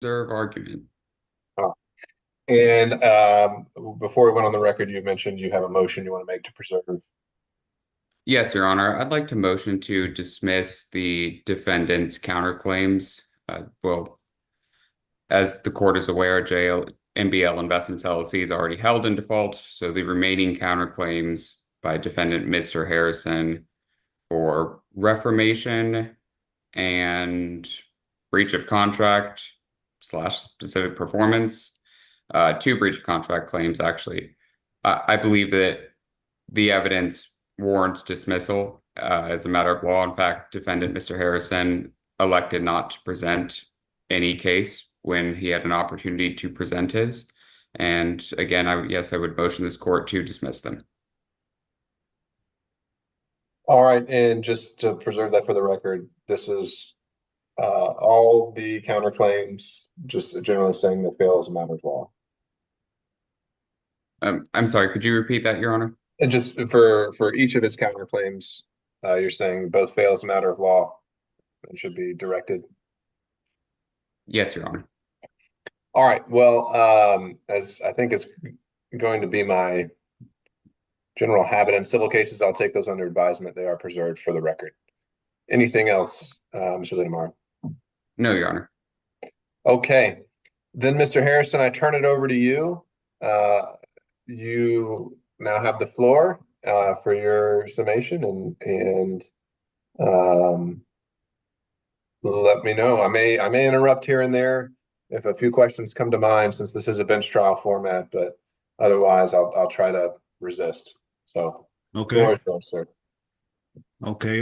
Reserve argument. Oh. And before we went on the record, you mentioned you have a motion you want to make to preserve. Yes, Your Honor. I'd like to motion to dismiss the defendant's counterclaims. As the court is aware, MBL Investments LLC is already held in default, so the remaining counterclaims by defendant Mr. Harrison for reformation and breach of contract / specific performance, two breach of contract claims, actually. I believe that the evidence warrants dismissal as a matter of law. In fact, defendant Mr. Harrison elected not to present any case when he had an opportunity to present his. And again, I would motion this court to dismiss them. All right, and just to preserve that for the record, this is all the counterclaims, just generally saying they fail as a matter of law. I'm sorry, could you repeat that, Your Honor? And just for each of his counterclaims, you're saying both fail as a matter of law and should be directed. Yes, Your Honor. All right. Well, as I think is going to be my general habit in civil cases, I'll take those under advisement. They are preserved for the record. Anything else, Mr. Littlemar? No, Your Honor. Okay. Then, Mr. Harrison, I turn it over to you. You now have the floor for your summation, and let me know. I may interrupt here and there if a few questions come to mind, since this is a bench trial format, but otherwise I'll try to resist. So, okay, sir. Okay.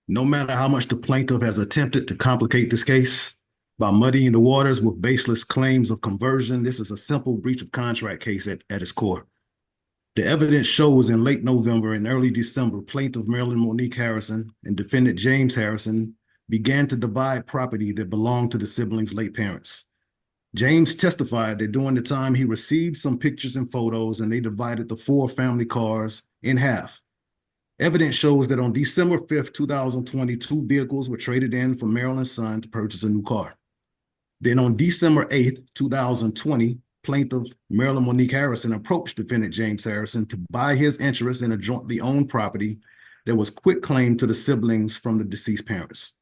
No matter how much the plaintiff has attempted to complicate this case by muddying the waters with baseless claims of conversion, this is a simple breach of contract case at its core. The evidence shows in late November and early December, plaintiff Marilyn Monique Harrison and defendant James Harrison began to divide property that belonged to the siblings' late parents. James testified that during the time he received some pictures and photos, and they divided the 4 family cars in half. Evidence shows that on December 5th, 2020, 2 vehicles were traded in for Marilyn's son to purchase a new car. Then on December 8th, 2020, plaintiff Marilyn Monique Harrison approached defendant James Harrison to buy his interest in a jointly owned property that was quitclaimed to the siblings from the deceased parents.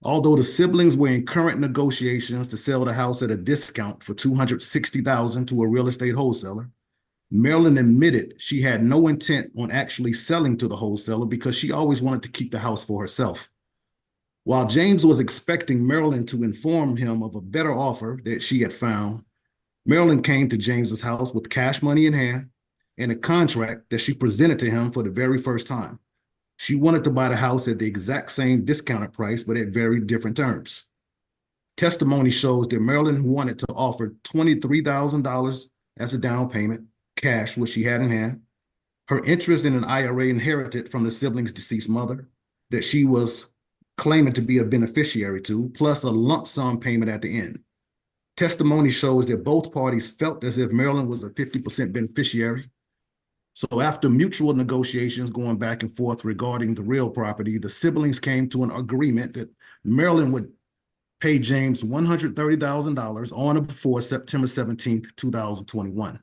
Although the siblings were in current negotiations to sell the house at a discount for $260,000 to a real estate wholesaler, Marilyn admitted she had no intent on actually selling to the wholesaler because she always wanted to keep the house for herself. While James was expecting Marilyn to inform him of a better offer that she had found, Marilyn came to James's house with cash money in hand and a contract that she presented to him for the very first time. She wanted to buy the house at the exact same discounted price, but at very different terms. Testimony shows that Marilyn wanted to offer $23,000 as a down payment, cash, which she had in hand, her interest in an IRA inherited from the siblings' deceased mother that she was claiming to be a beneficiary to, plus a lump sum payment at the end. Testimony shows that both parties felt as if Marilyn was a 50% beneficiary. So after mutual negotiations going back and forth regarding the real property, the siblings came to an agreement that Marilyn would pay James $130,000 on or before September 17th, 2021.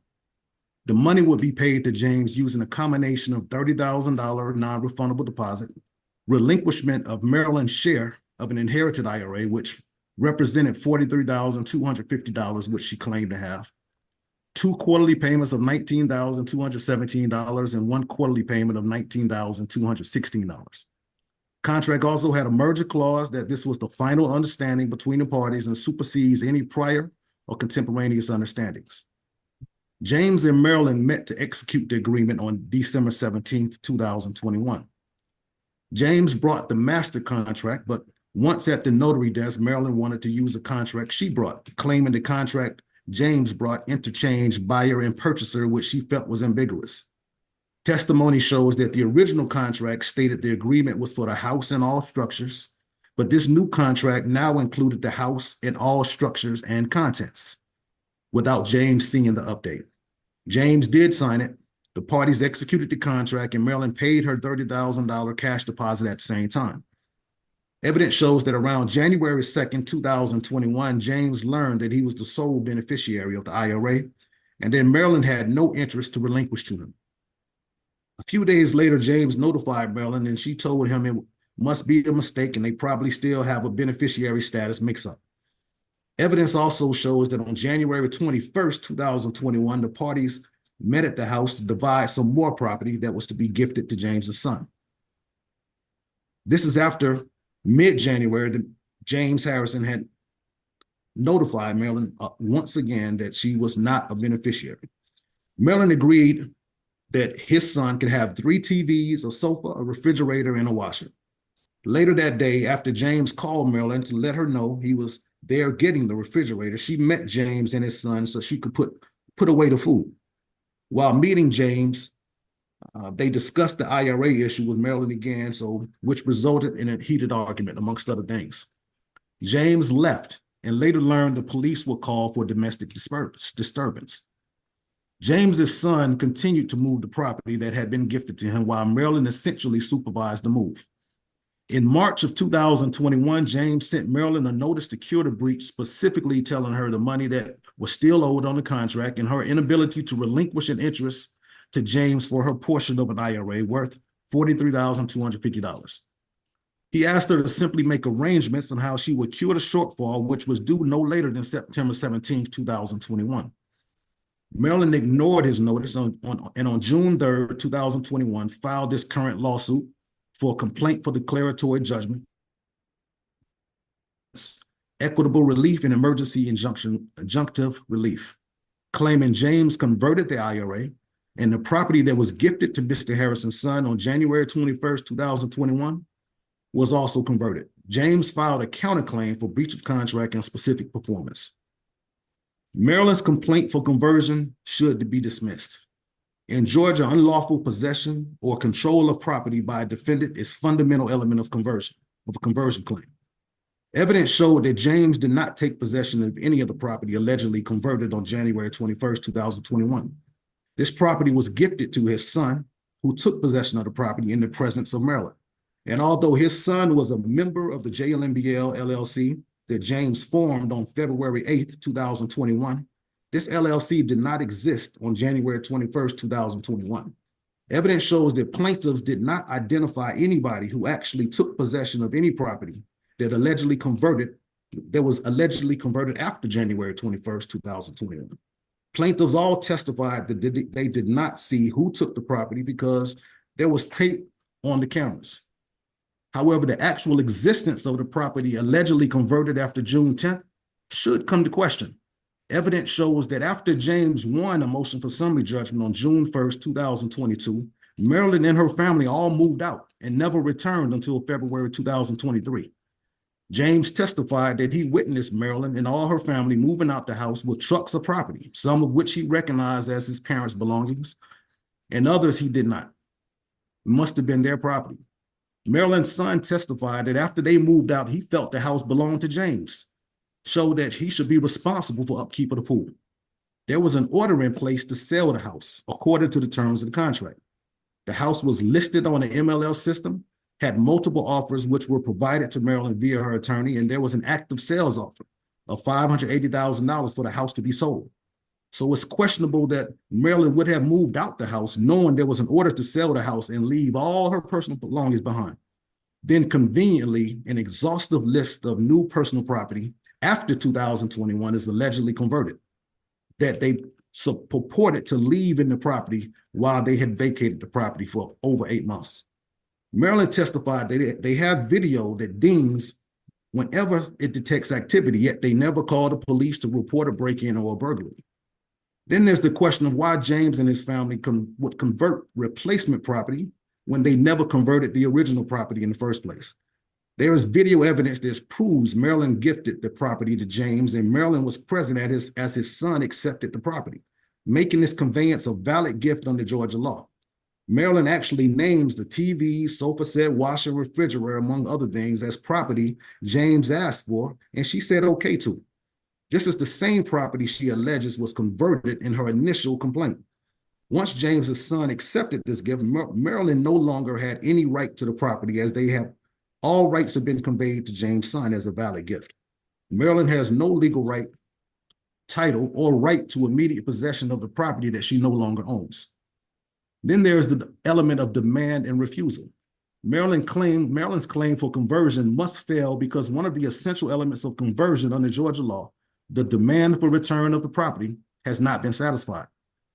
The money would be paid to James using a combination of $30,000 non-refundable deposit, relinquishment of Marilyn's share of an inherited IRA, which represented $43,250, which she claimed to have, 2 quarterly payments of $19,217, and 1 quarterly payment of $19,216. Contract also had a merger clause that this was the final understanding between the parties and supersedes any prior or contemporaneous understandings. James and Marilyn met to execute the agreement on December 17th, 2021. James brought the master contract, but once at the notary desk, Marilyn wanted to use a contract she brought, claiming the contract James brought interchanged buyer and purchaser, which she felt was ambiguous. Testimony shows that the original contract stated the agreement was for the house and all structures, but this new contract now included the house and all structures and contents, without James seeing the update. James did sign it. The parties executed the contract, and Marilyn paid her $30,000 cash deposit at the same time. Evidence shows that around January 2nd, 2021, James learned that he was the sole beneficiary of the IRA, and then Marilyn had no interest to relinquish to him. A few days later, James notified Marilyn, and she told him it must be a mistake and they probably still have a beneficiary status mix-up. Evidence also shows that on January 21st, 2021, the parties met at the house to divide some more property that was to be gifted to James's son. This is after mid-January, James Harrison had notified Marilyn once again that she was not a beneficiary. Marilyn agreed that his son could have 3 TVs, a sofa, a refrigerator, and a washer. Later that day, after James called Marilyn to let her know he was there getting the refrigerator, she met James and his son so she could put away the food. While meeting James, they discussed the IRA issue with Marilyn again, which resulted in a heated argument, amongst other things. James left and later learned the police were called for domestic disturbance. James's son continued to move the property that had been gifted to him while Marilyn essentially supervised the move. In March of 2021, James sent Marilyn a notice to cure the breach, specifically telling her the money that was still owed on the contract and her inability to relinquish an interest to James for her portion of an IRA worth $43,250. He asked her to simply make arrangements on how she would cure the shortfall, which was due no later than September 17, 2021. Marilyn ignored his notice and on June 3rd, 2021, filed this current lawsuit for a complaint for declaratory judgment, equitable relief, and emergency injunctive relief, claiming James converted the IRA and the property that was gifted to Mr. Harrison's son on January 21st, 2021 was also converted. James filed a counterclaim for breach of contract and specific performance. Marilyn's complaint for conversion should be dismissed. In Georgia, unlawful possession or control of property by a defendant is a fundamental element of a conversion claim. Evidence showed that James did not take possession of any of the property allegedly converted on January 21st, 2021. This property was gifted to his son, who took possession of the property in the presence of Marilyn. And although his son was a member of the JLMBL LLC that James formed on February 8th, 2021, this LLC did not exist on January 21st, 2021. Evidence shows that plaintiffs did not identify anybody who actually took possession of any property that was allegedly converted after January 21st, 2021. Plaintiffs all testified that they did not see who took the property because there was tape on the cameras. However, the actual existence of the property allegedly converted after June 10th should come to question. Evidence shows that after James won a motion for summary judgment on June 1st, 2022, Marilyn and her family all moved out and never returned until February 2023. James testified that he witnessed Marilyn and all her family moving out the house with trucks of property, some of which he recognized as his parents' belongings, and others he did not. It must have been their property. Marilyn's son testified that after they moved out, he felt the house belonged to James, showed that he should be responsible for upkeep of the pool. There was an order in place to sell the house according to the terms of the contract. The house was listed on the MLS system, had multiple offers which were provided to Marilyn via her attorney, and there was an active sales offer of $580,000 for the house to be sold. So it's questionable that Marilyn would have moved out the house knowing there was an order to sell the house and leave all her personal belongings behind. Then conveniently, an exhaustive list of new personal property after 2021 is allegedly converted that they purported to leave in the property while they had vacated the property for over 8 months. Marilyn testified that they have video that dings whenever it detects activity, yet they never called the police to report a break-in or a burglary. Then there's the question of why James and his family would convert replacement property when they never converted the original property in the first place. There is video evidence that proves Marilyn gifted the property to James, and Marilyn was present as his son accepted the property, making this conveyance a valid gift under Georgia law. Marilyn actually names the TV, sofa set, washer, refrigerator, among other things, as property James asked for, and she said okay to. This is the same property she alleges was converted in her initial complaint. Once James's son accepted this gift, Marilyn no longer had any right to the property as they have All rights have been conveyed to James' son as a valid gift. Marilyn has no legal right, title, or right to immediate possession of the property that she no longer owns. Then there's the element of demand and refusal. Marilyn's claim for conversion must fail because one of the essential elements of conversion under Georgia law, the demand for return of the property, has not been satisfied.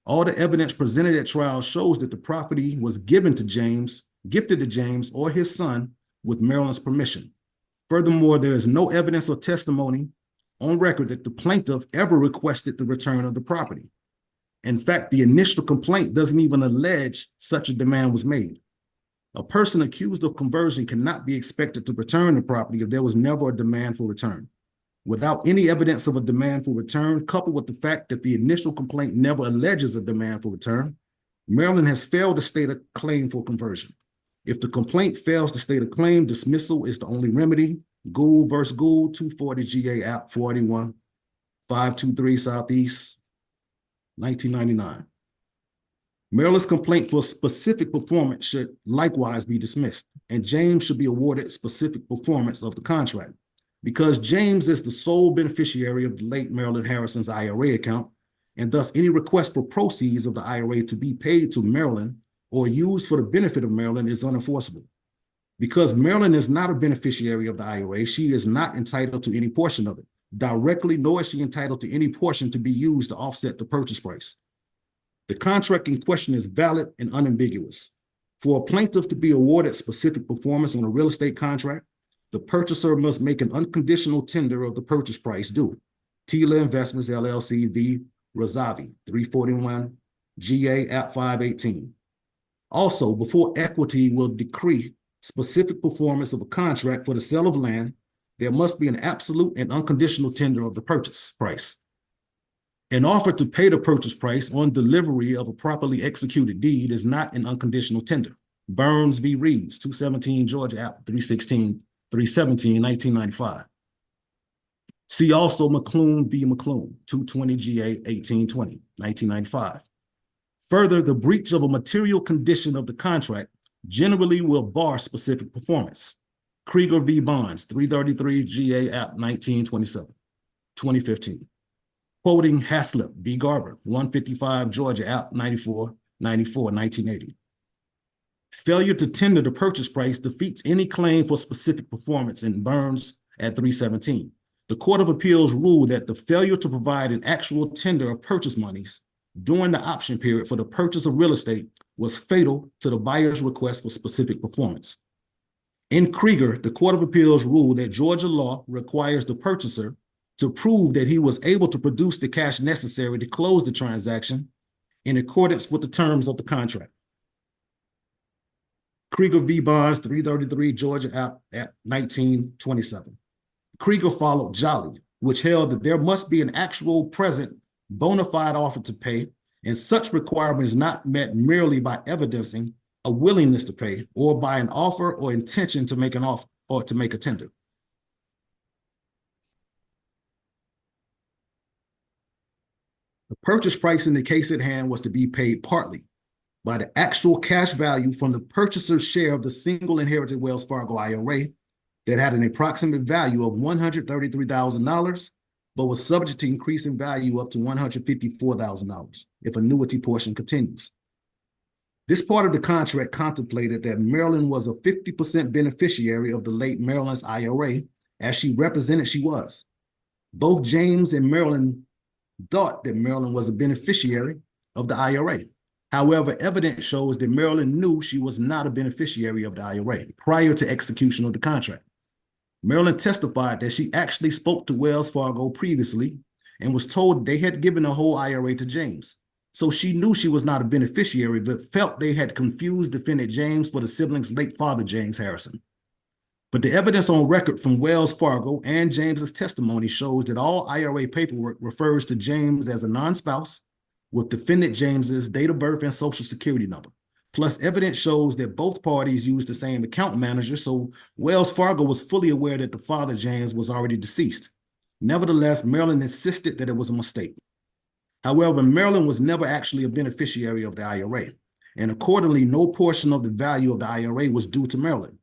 All the evidence presented at trial shows that the property was gifted to James or his son with Marilyn's permission. Furthermore, there is no evidence or testimony on record that the plaintiff ever requested the return of the property. In fact, the initial complaint doesn't even allege such a demand was made. A person accused of conversion cannot be expected to return the property if there was never a demand for return. Without any evidence of a demand for return, coupled with the fact that the initial complaint never alleges a demand for return, Marilyn has failed to state a claim for conversion. If the complaint fails to state a claim, dismissal is the only remedy. Gould versus Gould, 240 GA App 41, 523 Southeast, 1999. Marilyn's complaint for specific performance should likewise be dismissed, and James should be awarded specific performance of the contract. Because James is the sole beneficiary of the late Marilyn Harrison's IRA account, and thus any request for proceeds of the IRA to be paid to Marilyn or used for the benefit of Marilyn is unenforceable. Because Marilyn is not a beneficiary of the IRA, she is not entitled to any portion of it directly, nor is she entitled to any portion to be used to offset the purchase price. The contract in question is valid and unambiguous. For a plaintiff to be awarded specific performance on a real estate contract, the purchaser must make an unconditional tender of the purchase price due. Tila Investments, LLC v. Razavi, 341 GA App 518. Also, before equity will decree specific performance of a contract for the sale of land, there must be an absolute and unconditional tender of the purchase price. An offer to pay the purchase price on delivery of a properly executed deed is not an unconditional tender. Burns v. Reeves, 217 Georgia App 317, 1995. See also McClune v. McClune, 220 GA 1820, 1995. Further, the breach of a material condition of the contract generally will bar specific performance. Krieger v. Bonds, 333 GA App 1927, 2015. Quoting Haslip v. Garber, 155 Georgia App 94, 1980. Failure to tender the purchase price defeats any claim for specific performance in Burns at 317. The Court of Appeals ruled that the failure to provide an actual tender of purchase monies during the option period for the purchase of real estate was fatal to the buyer's request for specific performance. In Krieger, the Court of Appeals ruled that Georgia law requires the purchaser to prove that he was able to produce the cash necessary to close the transaction in accordance with the terms of the contract. Krieger v. Bonds, 333 Georgia App 1927. Krieger followed Jolly, which held that there must be an actual present bona fide offer to pay, and such requirement is not met merely by evidencing a willingness to pay or by an offer or intention to make an offer or to make a tender. The purchase price in the case at hand was to be paid partly by the actual cash value from the purchaser's share of the single inherited Wells Fargo IRA that had an approximate value of $133,000, but was subject to increase in value up to $154,000 if annuity portion continues. This part of the contract contemplated that Marilyn was a 50% beneficiary of the late Marilyn's IRA, as she represented she was. Both James and Marilyn thought that Marilyn was a beneficiary of the IRA. However, evidence shows that Marilyn knew she was not a beneficiary of the IRA prior to execution of the contract. Marilyn testified that she actually spoke to Wells Fargo previously and was told they had given the whole IRA to James. So she knew she was not a beneficiary, but felt they had confused defendant James for the siblings' late father, James Harrison. But the evidence on record from Wells Fargo and James's testimony shows that all IRA paperwork refers to James as a non-spouse with defendant James's date of birth and social security number. Plus, evidence shows that both parties used the same account manager, so Wells Fargo was fully aware that the father, James, was already deceased. Nevertheless, Marilyn insisted that it was a mistake. However, Marilyn was never actually a beneficiary of the IRA, and accordingly, no portion of the value of the IRA was due to Marilyn.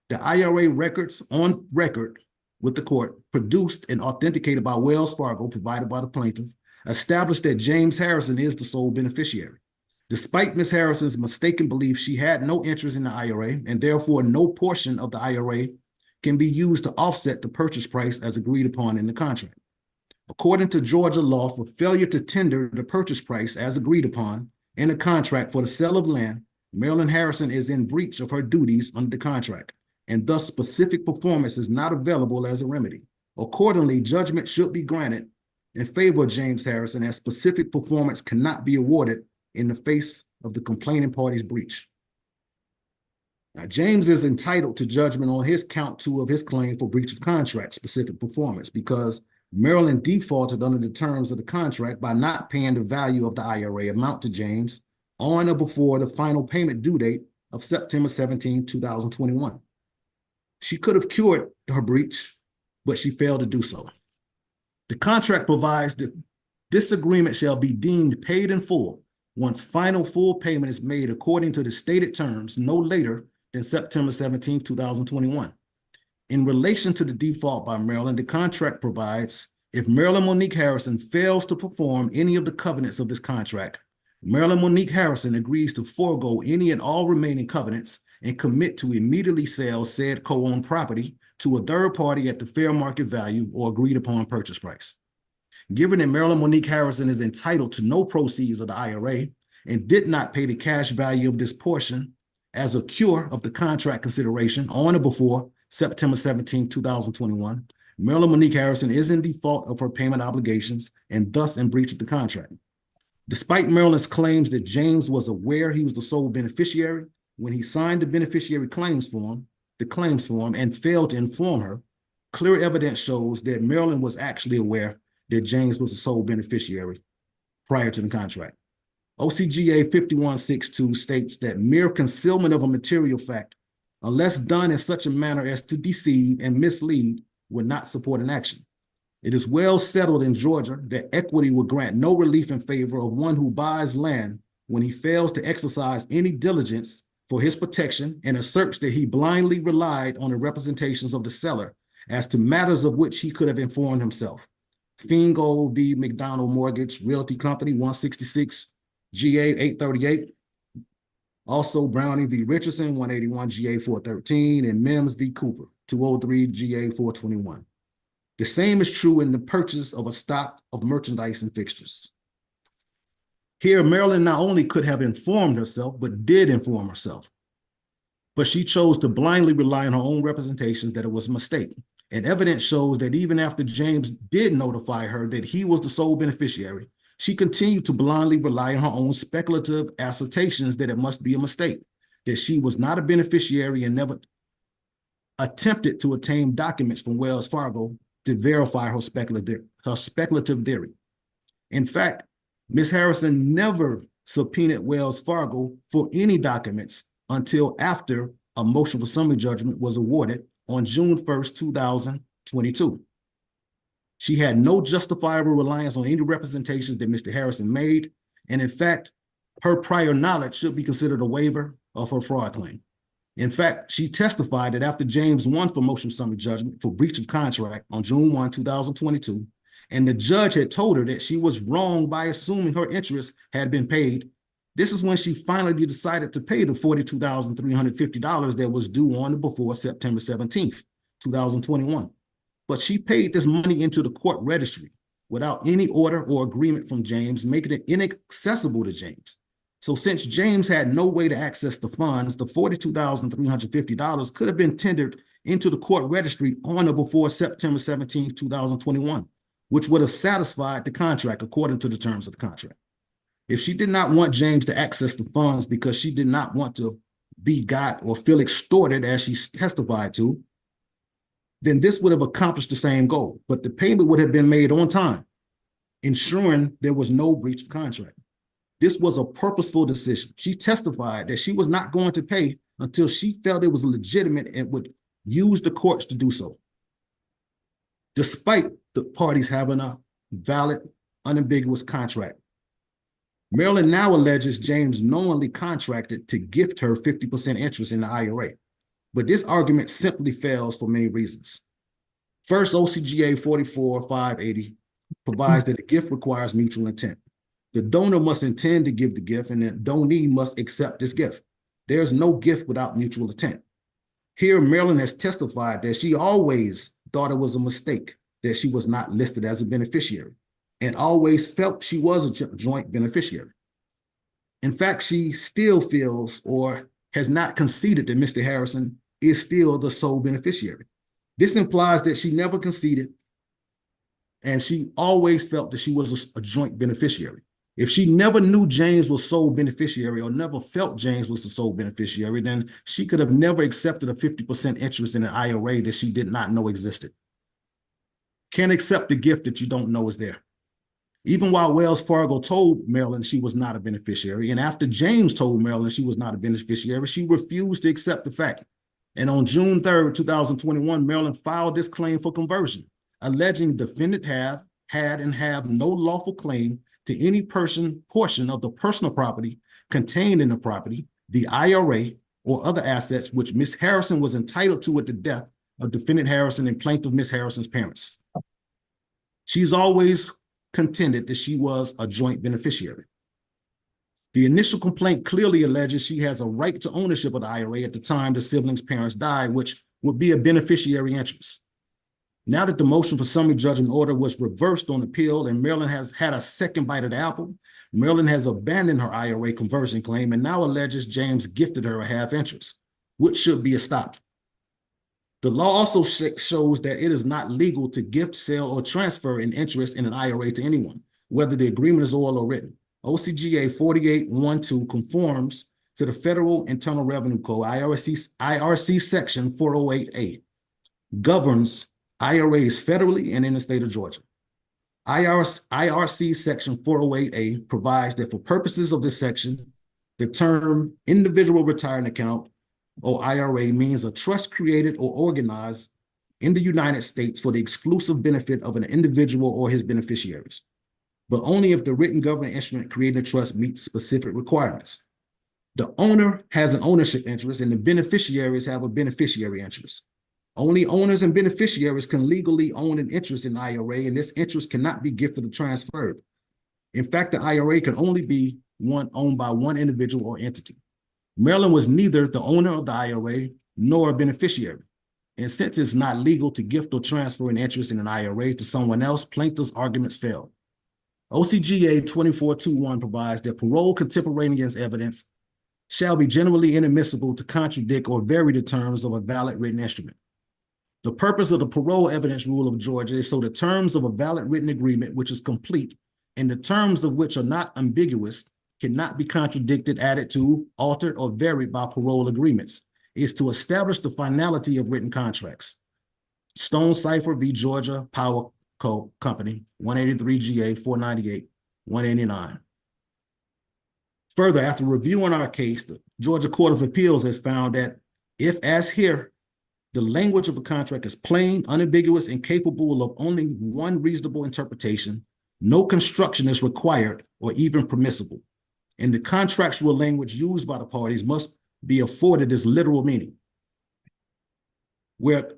The IRA records on record with the court, produced and authenticated by Wells Fargo, provided by the plaintiff, established that James Harrison is the sole beneficiary. Despite Ms. Harrison's mistaken belief, she had no interest in the IRA, and therefore no portion of the IRA can be used to offset the purchase price as agreed upon in the contract. According to Georgia law, for failure to tender the purchase price as agreed upon in a contract for the sale of land, Marilyn Harrison is in breach of her duties under the contract, and thus specific performance is not available as a remedy. Accordingly, judgment should be granted in favor of James Harrison, as specific performance cannot be awarded in the face of the complaining party's breach. Now, James is entitled to judgment on his count 2 of his claim for breach of contract specific performance because Marilyn defaulted under the terms of the contract by not paying the value of the IRA amount to James on or before the final payment due date of September 17, 2021. She could have cured her breach, but she failed to do so. The contract provides that this agreement shall be deemed paid in full once final full payment is made according to the stated terms no later than September 17, 2021. In relation to the default by Marilyn, the contract provides if Marilyn Monique Harrison fails to perform any of the covenants of this contract, Marilyn Monique Harrison agrees to forego any and all remaining covenants and commit to immediately sell said co-owned property to a third party at the fair market value or agreed upon purchase price. Given that Marilyn Monique Harrison is entitled to no proceeds of the IRA and did not pay the cash value of this portion as a cure of the contract consideration on or before September 17, 2021, Marilyn Monique Harrison is in default of her payment obligations and thus in breach of the contract. Despite Marilyn's claims that James was aware he was the sole beneficiary when he signed the beneficiary claims form, and failed to inform her, clear evidence shows that Marilyn was actually aware that James was the sole beneficiary prior to the contract. OCGA 5162 states that mere concealment of a material fact, unless done in such a manner as to deceive and mislead, would not support an action. It is well settled in Georgia that equity will grant no relief in favor of one who buys land when he fails to exercise any diligence for his protection and asserts that he blindly relied on the representations of the seller as to matters of which he could have informed himself. Fingo v. McDonald Mortgage Realty Company, 166 GA 838. Also Browning v. Richardson, 181 GA 413, and Mims v. Cooper, 203 GA 421. The same is true in the purchase of a stock of merchandise and fixtures. Here, Marilyn not only could have informed herself, but did inform herself. But she chose to blindly rely on her own representations that it was a mistake. And evidence shows that even after James did notify her that he was the sole beneficiary, she continued to blindly rely on her own speculative assertions that it must be a mistake, that she was not a beneficiary and never attempted to obtain documents from Wells Fargo to verify her speculative theory. In fact, Ms. Harrison never subpoenaed Wells Fargo for any documents until after a motion for summary judgment was awarded on June 1st, 2022. She had no justifiable reliance on any representations that Mr. Harrison made, and in fact, her prior knowledge should be considered a waiver of her fraud claim. In fact, she testified that after James won for motion for summary judgment for breach of contract on June 1, 2022, and the judge had told her that she was wrong by assuming her interest had been paid, this is when she finally decided to pay the $42,350 that was due on or before September 17th, 2021. But she paid this money into the court registry without any order or agreement from James, making it inaccessible to James. So since James had no way to access the funds, the $42,350 could have been tendered into the court registry on or before September 17th, 2021, which would have satisfied the contract according to the terms of the contract. If she did not want James to access the funds because she did not want to be got or feel extorted as she testified to, then this would have accomplished the same goal, but the payment would have been made on time, ensuring there was no breach of contract. This was a purposeful decision. She testified that she was not going to pay until she felt it was legitimate and would use the courts to do so, despite the parties having a valid, unambiguous contract. Marilyn now alleges James knowingly contracted to gift her 50% interest in the IRA. But this argument simply fails for many reasons. First, OCGA 44-580 provides that a gift requires mutual intent. The donor must intend to give the gift, and the donee must accept this gift. There's no gift without mutual intent. Here, Marilyn has testified that she always thought it was a mistake that she was not listed as a beneficiary, and always felt she was a joint beneficiary. In fact, she still feels or has not conceded that Mr. Harrison is still the sole beneficiary. This implies that she never conceded, and she always felt that she was a joint beneficiary. If she never knew James was sole beneficiary or never felt James was the sole beneficiary, then she could have never accepted a 50% interest in an IRA that she did not know existed. Can't accept the gift that you don't know is there. Even while Wells Fargo told Marilyn she was not a beneficiary, and after James told Marilyn she was not a beneficiary, she refused to accept the fact. And on June 3rd, 2021, Marilyn filed this claim for conversion, alleging defendant had and have no lawful claim to any portion of the personal property contained in the property, the IRA, or other assets which Ms. Harrison was entitled to at the death of defendant Harrison and plaintiff Ms. Harrison's parents. She's always contended that she was a joint beneficiary. The initial complaint clearly alleges she has a right to ownership of the IRA at the time the siblings' parents died, which would be a beneficiary interest. Now that the motion for summary judgment order was reversed on appeal and Marilyn has had a second bite of the apple, Marilyn has abandoned her IRA conversion claim and now alleges James gifted her a half interest, which should be stopped. The law also shows that it is not legal to gift, sell, or transfer an interest in an IRA to anyone, whether the agreement is oral or written. OCGA 4812 conforms to the Federal Internal Revenue Code, IRC Section 408A, governs IRAs federally and in the state of Georgia. IRC Section 408A provides that for purposes of this section, the term individual retirement account or IRA means a trust created or organized in the United States for the exclusive benefit of an individual or his beneficiaries, but only if the written government instrument creating the trust meets specific requirements. The owner has an ownership interest and the beneficiaries have a beneficiary interest. Only owners and beneficiaries can legally own an interest in IRA, and this interest cannot be gifted or transferred. In fact, the IRA can only be owned by one individual or entity. Marilyn was neither the owner of the IRA nor a beneficiary. And since it's not legal to gift or transfer an interest in an IRA to someone else, plaintiff's arguments fail. OCGA 2421 provides that parole contemporaneous evidence shall be generally inadmissible to contradict or vary the terms of a valid written instrument. The purpose of the parole evidence rule of Georgia is so the terms of a valid written agreement, which is complete, and the terms of which are not ambiguous, cannot be contradicted, added to, altered, or varied by parole agreements, is to establish the finality of written contracts. Stone Cipher v. Georgia Power Co. Company, 183 GA 498, 189. Further, after reviewing our case, the Georgia Court of Appeals has found that if, as here, the language of a contract is plain, unambiguous, and capable of only one reasonable interpretation, no construction is required or even permissible, and the contractual language used by the parties must be afforded its literal meaning. Where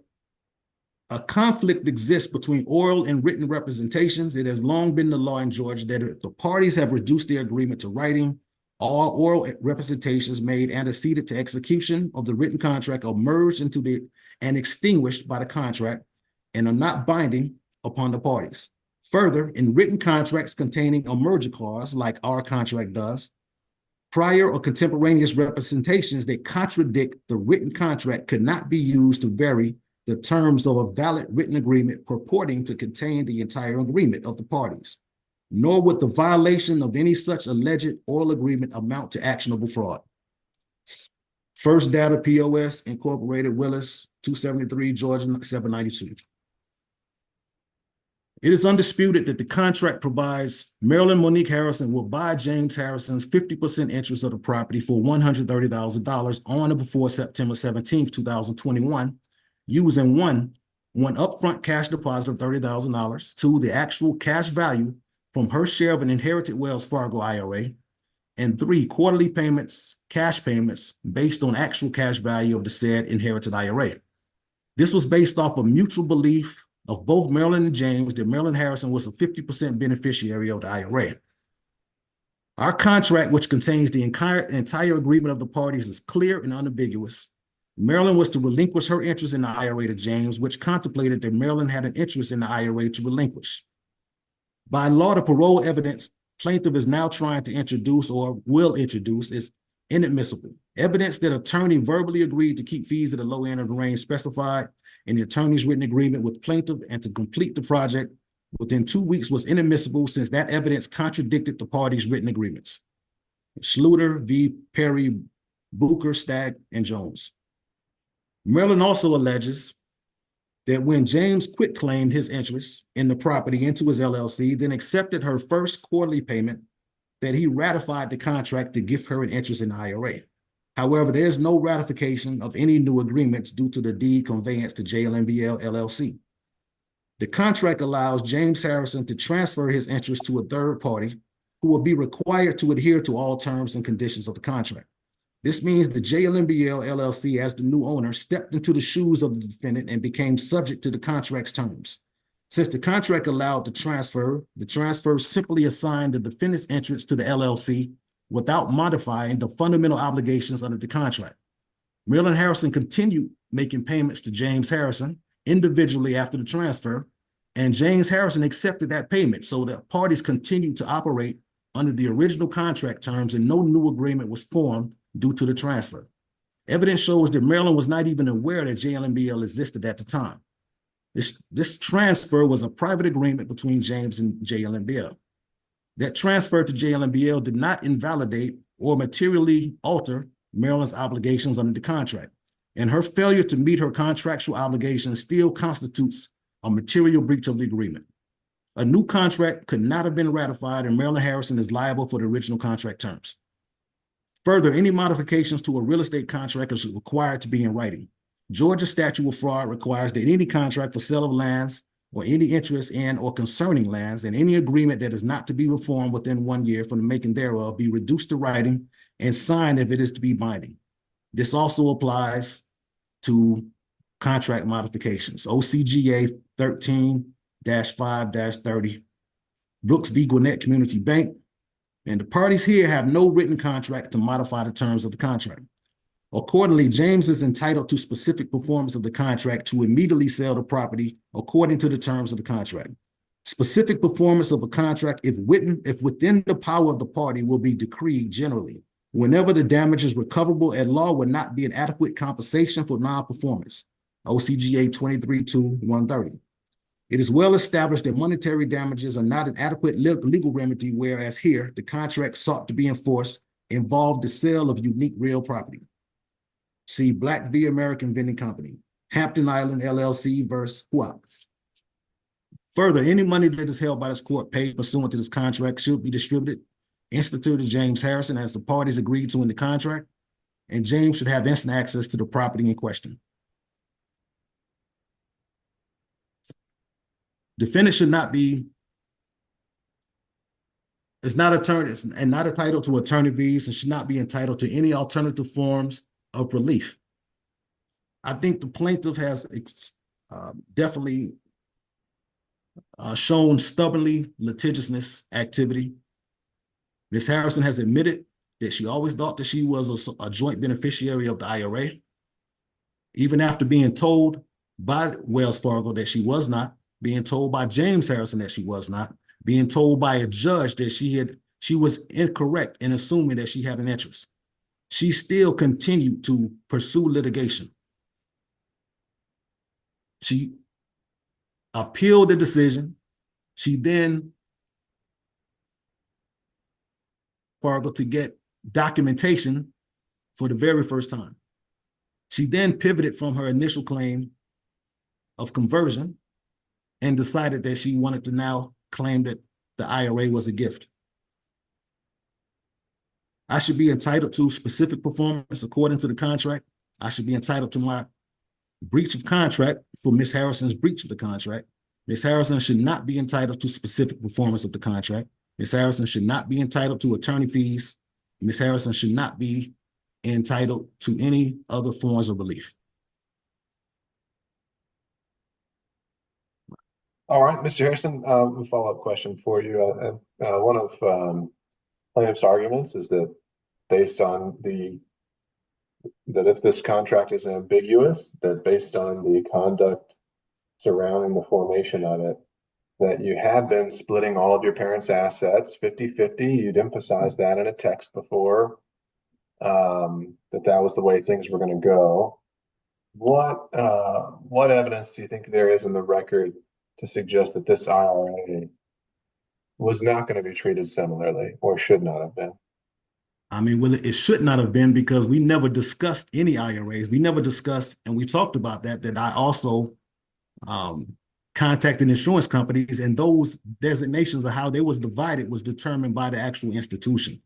a conflict exists between oral and written representations, it has long been the law in Georgia that if the parties have reduced their agreement to writing, all oral representations made antecedent to execution of the written contract are merged into and extinguished by the contract and are not binding upon the parties. Further, in written contracts containing a merger clause, like our contract does, prior or contemporaneous representations that contradict the written contract could not be used to vary the terms of a valid written agreement purporting to contain the entire agreement of the parties, nor would the violation of any such alleged oral agreement amount to actionable fraud. First Data POS Incorporated, Willis, 273 Georgia 792. It is undisputed that the contract provides Marilyn Monique Harrison will buy James Harrison's 50% interest of the property for $130,000 on or before September 17, 2021, using one upfront cash deposit of $30,000, two, the actual cash value from her share of an inherited Wells Fargo IRA, And 3, quarterly payments, cash payments, based on actual cash value of the said inherited IRA. This was based off of mutual belief of both Marilyn and James that Marilyn Harrison was a 50% beneficiary of the IRA. Our contract, which contains the entire agreement of the parties, is clear and unambiguous. Marilyn was to relinquish her interest in the IRA to James, which contemplated that Marilyn had an interest in the IRA to relinquish. By law, the parole evidence plaintiff is now trying to introduce or will introduce is inadmissible. Evidence that attorney verbally agreed to keep fees at the low end of the range specified in the attorney's written agreement with plaintiff and to complete the project within 2 weeks was inadmissible since that evidence contradicted the parties' written agreements. Schluter v. Perry, Booker, Stagg, and Jones. Marilyn also alleges that when James quitclaimed his interest in the property into his LLC, then accepted her first quarterly payment, that he ratified the contract to give her an interest in the IRA. However, there is no ratification of any new agreements due to the deed conveyance to JLMBL LLC. The contract allows James Harrison to transfer his interest to a third party who will be required to adhere to all terms and conditions of the contract. This means the JLMBL LLC, as the new owner, stepped into the shoes of the defendant and became subject to the contract's terms. Since the contract allowed the transfer simply assigned the defendant's interest to the LLC without modifying the fundamental obligations under the contract. Marilyn Harrison continued making payments to James Harrison individually after the transfer, and James Harrison accepted that payment, so the parties continued to operate under the original contract terms and no new agreement was formed due to the transfer. Evidence shows that Marilyn was not even aware that JLMBL existed at the time. This transfer was a private agreement between James and JLMBL. That transfer to JLMBL did not invalidate or materially alter Marilyn's obligations under the contract, and her failure to meet her contractual obligations still constitutes a material breach of the agreement. A new contract could not have been ratified, and Marilyn Harrison is liable for the original contract terms. Further, any modifications to a real estate contract is required to be in writing. Georgia statute of fraud requires that any contract for sale of lands or any interest in or concerning lands and any agreement that is not to be reformed within 1 year from the making thereof be reduced to writing and signed if it is to be binding. This also applies to contract modifications. OCGA 13-5-30, Brooks v. Gwinnett Community Bank, and the parties here have no written contract to modify the terms of the contract. Accordingly, James is entitled to specific performance of the contract to immediately sell the property according to the terms of the contract. Specific performance of a contract, if within the power of the party, will be decreed generally whenever the damage is recoverable at law would not be an adequate compensation for non-performance. OCGA 23-130. It is well established that monetary damages are not an adequate legal remedy, whereas here, the contract sought to be enforced involved the sale of unique real property. See Black v. American Vending Company, Hampton Island LLC versus Huap. Further, any money that is held by this court paid pursuant to this contract should be distributed, instituted to James Harrison as the parties agreed to in the contract, and James should have instant access to the property in question. Defendant should not be, is not entitled to attorney fees and should not be entitled to any alternative forms of relief. I think the plaintiff has definitely shown stubbornly litigiousness activity. Ms. Harrison has admitted that she always thought that she was a joint beneficiary of the IRA, even after being told by Wells Fargo that she was not, being told by James Harrison that she was not, being told by a judge that she was incorrect in assuming that she had an interest. She still continued to pursue litigation. She appealed the decision. She then Fargo to get documentation for the very first time. She then pivoted from her initial claim of conversion and decided that she wanted to now claim that the IRA was a gift. I should be entitled to specific performance according to the contract. I should be entitled to my breach of contract for Ms. Harrison's breach of the contract. Ms. Harrison should not be entitled to specific performance of the contract. Ms. Harrison should not be entitled to attorney fees. Ms. Harrison should not be entitled to any other forms of relief. All right, Mr. Harrison, a follow-up question for you. One of plaintiff's arguments is that based on that if this contract is ambiguous, that based on the conduct surrounding the formation of it, that you had been splitting all of your parents' assets 50-50. You'd emphasized that in a text before, that was the way things were going to go. What evidence do you think there is in the record to suggest that this IRA was not going to be treated similarly or should not have been? I mean, well, it should not have been, because we never discussed any IRAs. We never discussed, and we talked about that I also contacted insurance companies, and those designations of how they was divided was determined by the actual institution.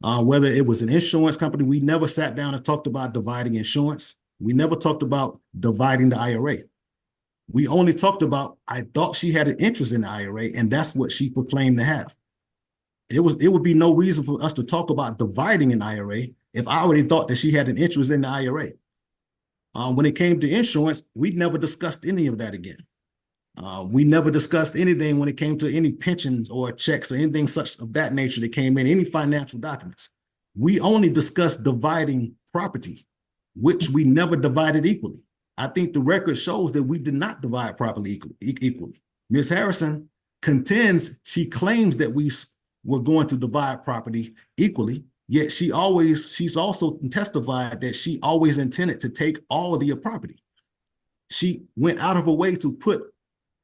Whether it was an insurance company, we never sat down and talked about dividing insurance. We never talked about dividing the IRA. We only talked about, I thought she had an interest in the IRA, and that's what she proclaimed to have. It would be no reason for us to talk about dividing an IRA if I already thought that she had an interest in the IRA. When it came to insurance, we never discussed any of that again. We never discussed anything when it came to any pensions or checks or anything such of that nature that came in, any financial documents. We only discussed dividing property, which we never divided equally. I think the record shows that we did not divide properly equally. Ms. Harrison contends, she claims that we were going to divide property equally, yet she's also testified that she always intended to take all of the property. She went out of her way to put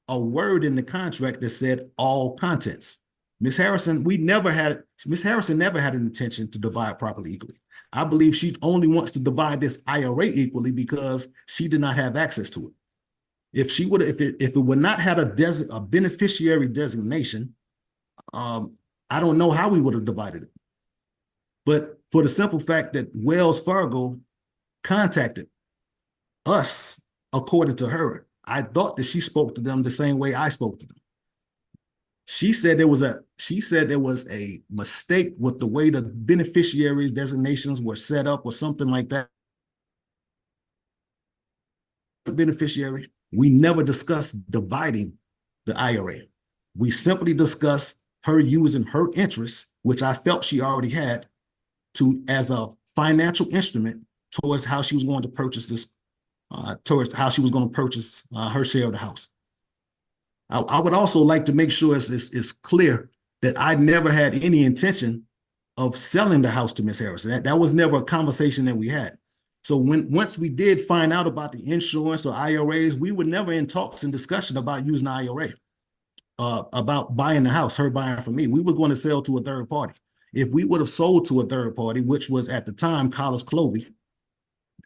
a word in the contract that said all contents. Ms. Harrison never had an intention to divide property equally. I believe she only wants to divide this IRA equally because she did not have access to it. If it would not have a beneficiary designation, I don't know how we would have divided it. But for the simple fact that Wells Fargo contacted us, according to her, I thought that she spoke to them the same way I spoke to them. She said there was a mistake with the way the beneficiary designations were set up or something like that. Beneficiary, we never discussed dividing the IRA. We simply discussed her using her interests, which I felt she already had, as a financial instrument towards how she was going to purchase this, her share of the house. I would also like to make sure it's clear that I never had any intention of selling the house to Ms. Harrison. That was never a conversation that we had. So once we did find out about the insurance or IRAs, we were never in talks and discussion about using the IRA, about buying the house, her buying from me. We were going to sell to a third party. If we would have sold to a third party, which was at the time Collis Clovey,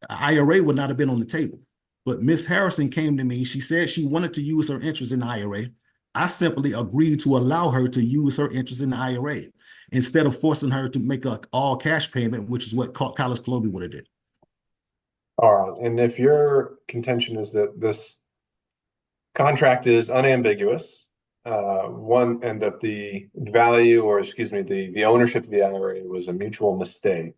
IRA would not have been on the table. But Ms. Harrison came to me. She said she wanted to use her interest in the IRA. I simply agreed to allow her to use her interest in the IRA instead of forcing her to make an all cash payment, which is what Collis Clovey would have did. All right. And if your contention is that this contract is unambiguous, and that the value, or excuse me, the ownership of the IRA was a mutual mistake,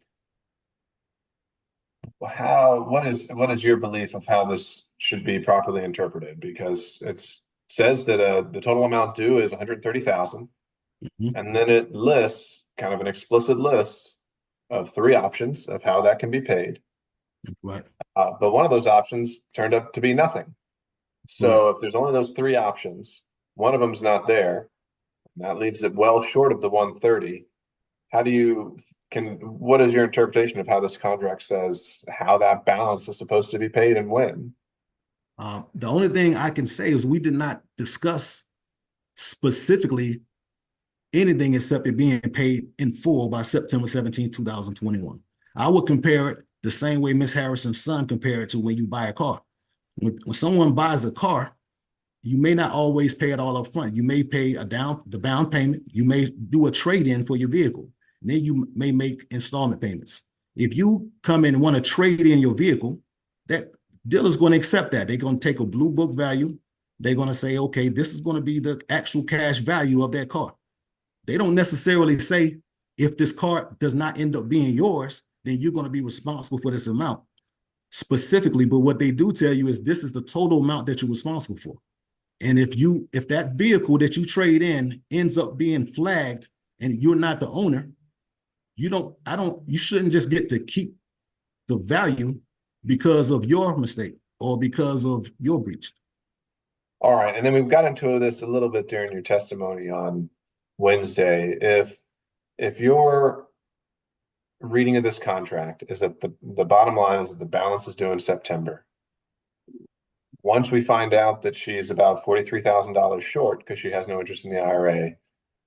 what is your belief of how this should be properly interpreted? Because it says that the total amount due is $130,000, and then it lists kind of an explicit list of 3 options of how that can be paid. Right. But one of those options turned up to be nothing. So if there's only those 3 options, one of them's not there, and that leaves it well short of the 130. What is your interpretation of how this contract says how that balance is supposed to be paid and when? The only thing I can say is we did not discuss specifically anything except it being paid in full by September 17, 2021. I would compare it the same way Ms. Harrison's son compared it to when you buy a car. When someone buys a car, you may not always pay it all up front. You may pay the down payment. You may do a trade-in for your vehicle. Then you may make installment payments. If you come in and want to trade in your vehicle, that dealer's going to accept that. They're going to take a blue book value. They're going to say, okay, this is going to be the actual cash value of that car. They don't necessarily say if this car does not end up being yours, then you're going to be responsible for this amount specifically. But what they do tell you is this is the total amount that you're responsible for. And if that vehicle that you trade in ends up being flagged and you're not the owner, you shouldn't just get to keep the value because of your mistake or because of your breach. All right, and then we've got into this a little bit during your testimony on Wednesday. If your reading of this contract is that the bottom line is that the balance is due in September. Once we find out that she's about $43,000 short because she has no interest in the IRA,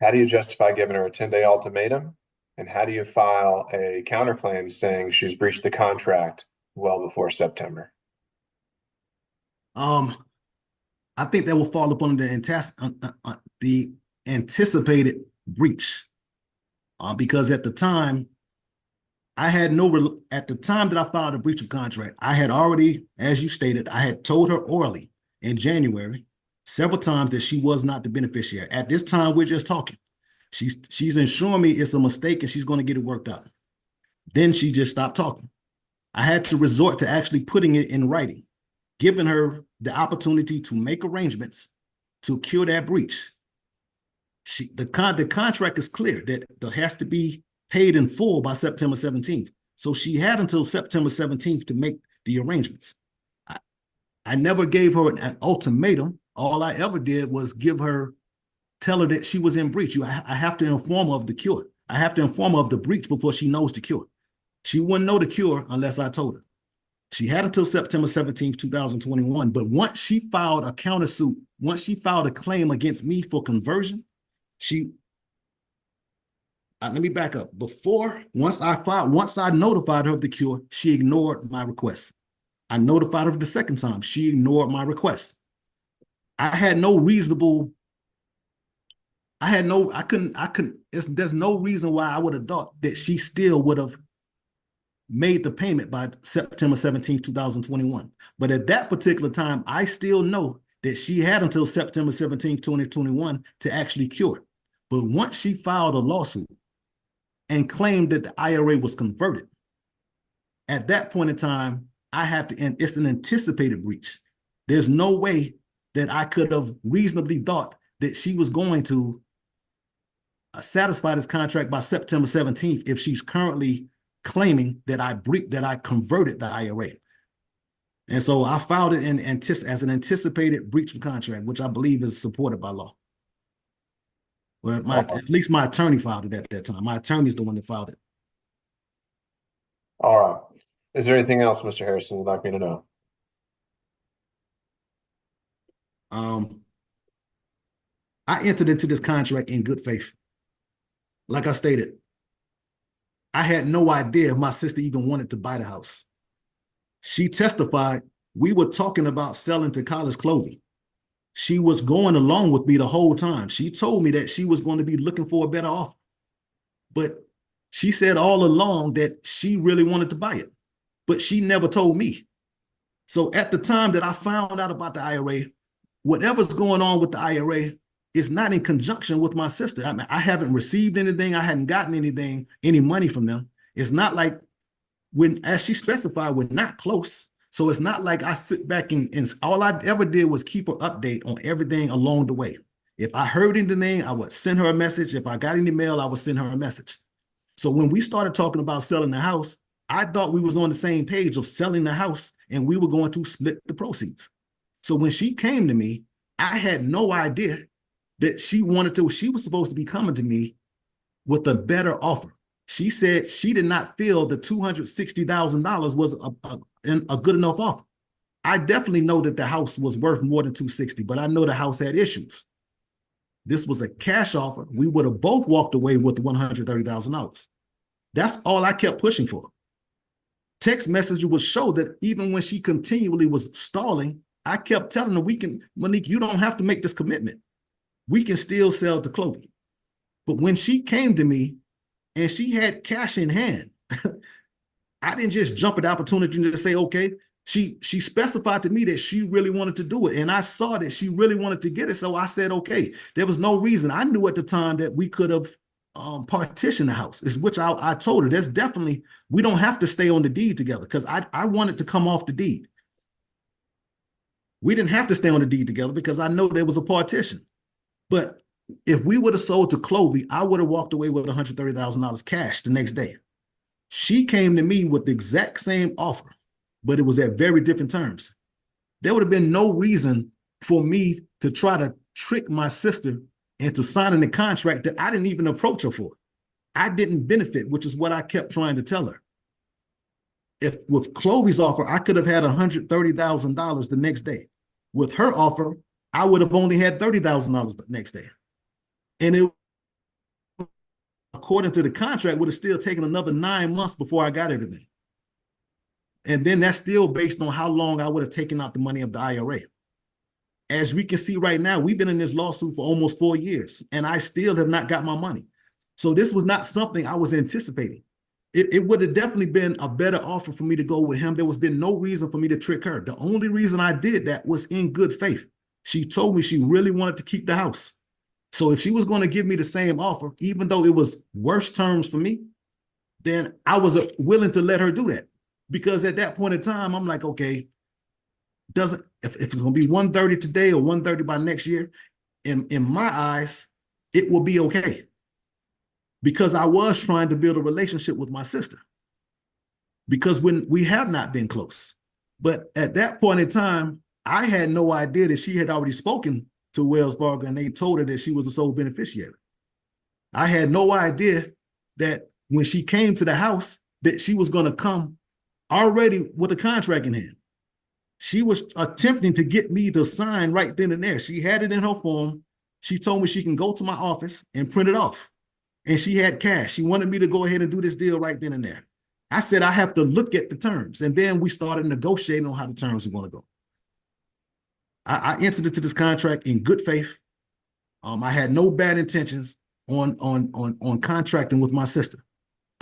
how do you justify giving her a 10-day ultimatum? And how do you file a counterclaim saying she's breached the contract well before September? I think that will fall upon the anticipated breach, because at the time that I filed a breach of contract, I had already, as you stated, I had told her orally in January several times that she was not the beneficiary. At this time, we're just talking. She's ensuring me it's a mistake and she's going to get it worked out. Then she just stopped talking. I had to resort to actually putting it in writing, giving her the opportunity to make arrangements to cure that breach. The contract is clear that there has to be paid in full by September 17th. So she had until September 17th to make the arrangements. I never gave her an ultimatum. All I ever did was tell her that she was in breach. I have to inform her of the cure. I have to inform her of the breach before she knows the cure. She wouldn't know the cure unless I told her. She had until September 17th, 2021. But once she filed a countersuit, once she filed a claim against me for conversion, let me back up. Once I notified her of the cure, she ignored my request. I notified her the second time. She ignored my request. There's no reason why I would have thought that she still would have made the payment by September 17th, 2021. But at that particular time, I still know that she had until September 17th, 2021 to actually cure. But once she filed a lawsuit and claimed that the IRA was converted, at that point in time, it's an anticipated breach. There's no way that I could have reasonably thought that she was going to satisfy this contract by September 17th if she's currently claiming that I converted the IRA. And so I filed it as an anticipated breach of contract, which I believe is supported by law. Well, at least my attorney filed it at that time. My attorney is the one that filed it. All right. Is there anything else, Mr. Harrison, you'd like me to know? I entered into this contract in good faith. Like I stated, I had no idea my sister even wanted to buy the house. She testified we were talking about selling to College Clovey. She was going along with me the whole time. She told me that she was going to be looking for a better offer. But she said all along that she really wanted to buy it. But she never told me. So at the time that I found out about the IRA, whatever's going on with the IRA is not in conjunction with my sister. I haven't received anything. I hadn't gotten any money from them. It's not like as she specified, we're not close. So it's not like I sit back and all I ever did was keep her update on everything along the way. If I heard anything, I would send her a message. If I got any mail, I would send her a message. So when we started talking about selling the house, I thought we was on the same page of selling the house and we were going to split the proceeds. So when she came to me, I had no idea that she was supposed to be coming to me with a better offer. She said she did not feel the $260,000 was a good enough offer. I definitely know that the house was worth more than $260,000, but I know the house had issues. This was a cash offer. We would have both walked away with $130,000. That's all I kept pushing for. Text messages would show that even when she continually was stalling, I kept telling her, Monique, you don't have to make this commitment. We can still sell to Clovey. But when she came to me and she had cash in hand, I didn't just jump at the opportunity to say, okay. She specified to me that she really wanted to do it. And I saw that she really wanted to get it. So I said, okay, there was no reason. I knew at the time that we could have partition the house, is which I told her that's definitely, we don't have to stay on the deed together, because I wanted to come off the deed. We didn't have to stay on the deed together because I know there was a partition. But if we would have sold to Clovey, I would have walked away with $130,000 cash the next day. She came to me with the exact same offer, but it was at very different terms. There would have been no reason for me to try to trick my sister into signing a contract that I didn't even approach her for. I didn't benefit, which is what I kept trying to tell her. If with Clovey's offer, I could have had $130,000 the next day. With her offer, I would have only had $30,000 the next day. And it, according to the contract, would have still taken another 9 months before I got everything. And then that's still based on how long I would have taken out the money of the IRA. As we can see right now, we've been in this lawsuit for almost 4 years, and I still have not got my money. So this was not something I was anticipating. It would have definitely been a better offer for me to go with him. There was been no reason for me to trick her. The only reason I did that was in good faith. She told me she really wanted to keep the house. So if she was going to give me the same offer, even though it was worse terms for me, then I was willing to let her do that. Because at that point in time, I'm like, okay, if it's going to be 130 today or 130 by next year, in my eyes, it will be okay. Because I was trying to build a relationship with my sister. Because when we have not been close. But at that point in time, I had no idea that she had already spoken to Wells Fargo and they told her that she was the sole beneficiary. I had no idea that when she came to the house that she was going to come already with a contract in hand. She was attempting to get me to sign right then and there. She had it in her form. She told me she can go to my office and print it off. And she had cash. She wanted me to go ahead and do this deal right then and there. I said, I have to look at the terms. And then we started negotiating on how the terms are going to go. I entered into this contract in good faith. I had no bad intentions on contracting with my sister.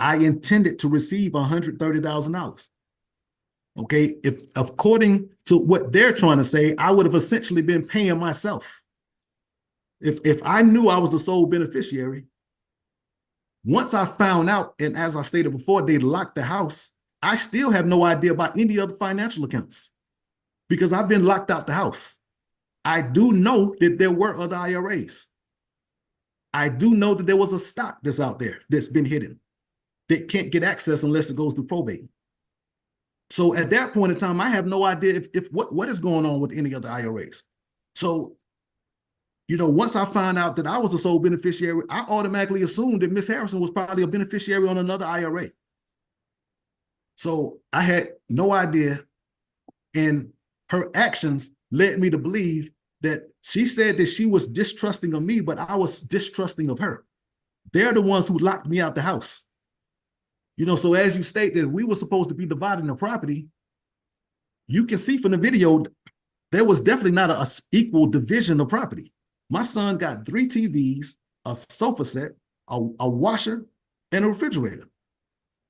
I intended to receive $130,000. Okay, if according to what they're trying to say, I would have essentially been paying myself. If I knew I was the sole beneficiary, once I found out, and as I stated before, they locked the house, I still have no idea about any other financial accounts because I've been locked out the house. I do know that there were other IRAs. I do know that there was a stock that's out there that's been hidden that can't get access unless it goes through probate. So at that point in time, I have no idea if what is going on with any other IRAs. So, you know, once I found out that I was the sole beneficiary, I automatically assumed that Miss Harrison was probably a beneficiary on another IRA. So I had no idea, and her actions led me to believe that she said that she was distrusting of me, but I was distrusting of her. They're the ones who locked me out the house. You know, so as you stated, we were supposed to be dividing the property. You can see from the video, there was definitely not an equal division of property. My son got 3 TVs, a sofa set, a washer, and a refrigerator.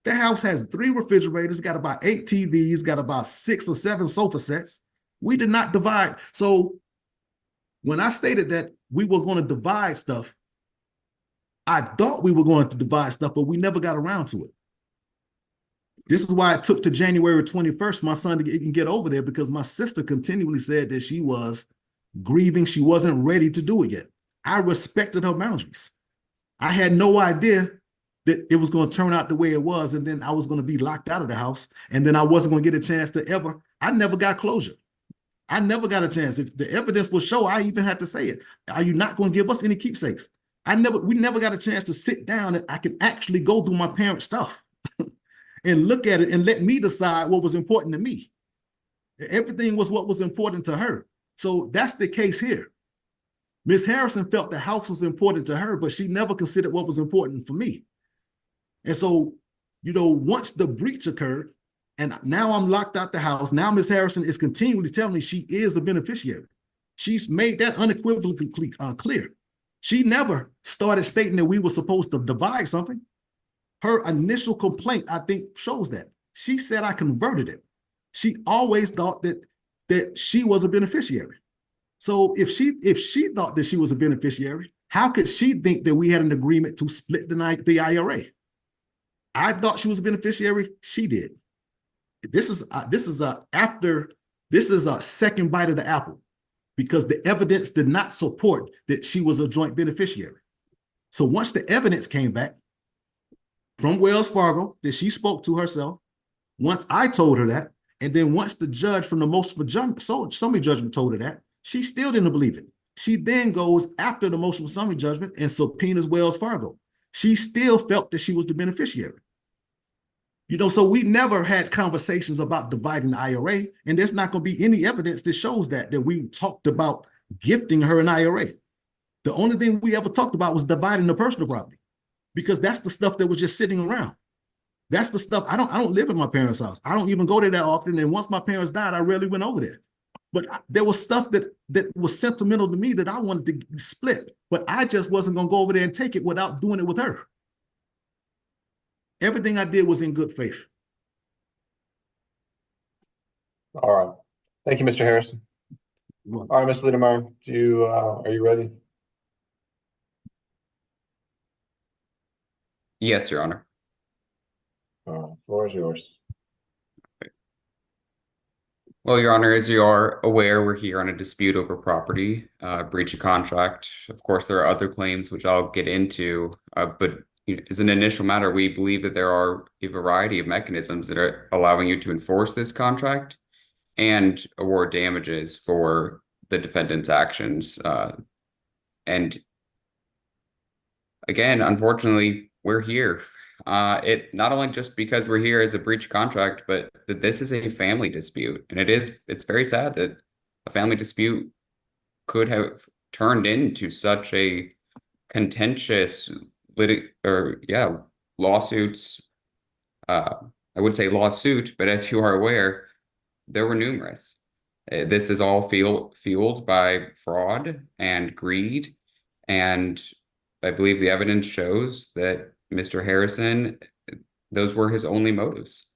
That house has 3 refrigerators, got about 8 TVs, got about 6 or 7 sofa sets. We did not divide. So when I stated that we were going to divide stuff, I thought we were going to divide stuff, but we never got around to it. This is why it took to January 21st my son to even get over there, because my sister continually said that she was grieving. She wasn't ready to do it yet. I respected her boundaries. I had no idea that it was going to turn out the way it was, and then I was going to be locked out of the house, and then I wasn't going to get a chance to ever. I never got closure. I never got a chance. If the evidence will show, I even had to say it. Are you not going to give us any keepsakes? We never got a chance to sit down and I can actually go through my parents' stuff and look at it and let me decide what was important to me. Everything was what was important to her. So that's the case here. Miss Harrison felt the house was important to her, but she never considered what was important for me. And so, you know, once the breach occurred, and now I'm locked out the house, now Miss Harrison is continually telling me she is a beneficiary. She's made that unequivocally clear. She never started stating that we were supposed to divide something. Her initial complaint, I think, shows that. She said I converted it. She always thought that she was a beneficiary. So if she thought that she was a beneficiary, How could she think that we had an agreement to split the IRA? I thought she was a beneficiary. She did. This is a second bite of the apple, because the evidence did not support that she was a joint beneficiary. So once the evidence came back from Wells Fargo that she spoke to herself, once I told her that, and then once the judge from the motion for summary judgment told her that, she still didn't believe it. She then goes after the motion for summary judgment and subpoenas Wells Fargo. She still felt that she was the beneficiary. So we never had conversations about dividing the IRA, and there's not going to be any evidence that shows that we talked about gifting her an IRA. The only thing we ever talked about was dividing the personal property, because that's the stuff that was just sitting around. That's the stuff. I don't live in my parents' house. I don't even go there that often. And once my parents died, I rarely went over there. But there was stuff that was sentimental to me that I wanted to split, but I just wasn't going to go over there and take it without doing it with her. Everything I did was in good faith. All right. Thank you, Mr. Harrison. All right, Ms. Liedermeyer, are you ready? Yes, Your Honor. All right, floor is yours. Well, Your Honor, as you are aware, we're here on a dispute over property, breach of contract. Of course, there are other claims which I'll get into, but as an initial matter, we believe that there are a variety of mechanisms that are allowing you to enforce this contract and award damages for the defendant's actions. And again, unfortunately, we're here. It not only just because we're here as a breach of contract, but that this is a family dispute. And it's very sad that a family dispute could have turned into such a contentious lawsuits. I would say lawsuit, but as you are aware, there were numerous. This is all fueled by fraud and greed. And I believe the evidence shows that Mr. Harrison, those were his only motives.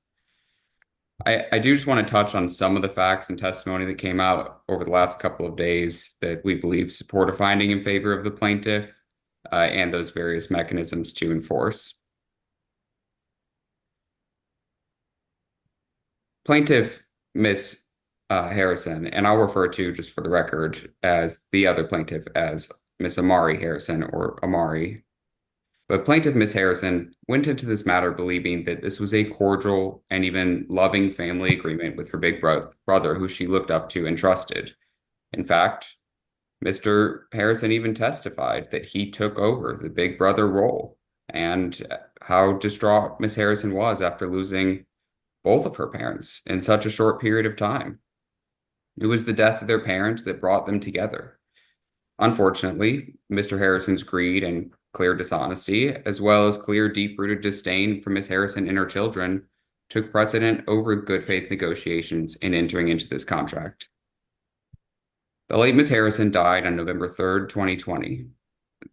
I do just want to touch on some of the facts and testimony that came out over the last couple of days that we believe support a finding in favor of the plaintiff and those various mechanisms to enforce. Plaintiff Miss Harrison, and I'll refer to, just for the record, as the other plaintiff as Miss Amari Harrison, or Amari. But Plaintiff Miss Harrison went into this matter believing that this was a cordial and even loving family agreement with her big brother, who she looked up to and trusted. In fact, Mr. Harrison even testified that he took over the big brother role, and how distraught Miss Harrison was after losing both of her parents in such a short period of time. It was the death of their parents that brought them together. Unfortunately, Mr. Harrison's greed and clear dishonesty, as well as clear deep-rooted disdain for Miss Harrison and her children, took precedent over good faith negotiations in entering into this contract. The late Miss Harrison died on November 3rd, 2020.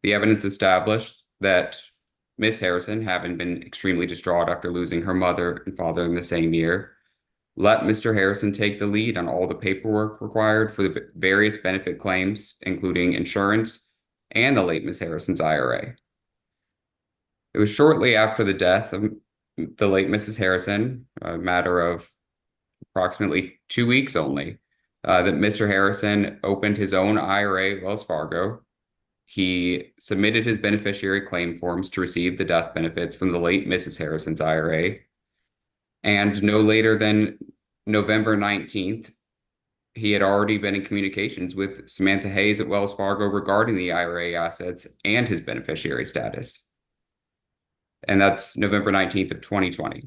The evidence established that Miss Harrison, having been extremely distraught after losing her mother and father in the same year, let Mr. Harrison take the lead on all the paperwork required for the various benefit claims, including insurance and the late Miss Harrison's IRA. It was shortly after the death of the late Mrs. Harrison, a matter of approximately 2 weeks only, that Mr. Harrison opened his own IRA at Wells Fargo. He submitted his beneficiary claim forms to receive the death benefits from the late Mrs. Harrison's IRA. And no later than November 19th, he had already been in communications with Samantha Hayes at Wells Fargo regarding the IRA assets and his beneficiary status. And that's November 19th of 2020.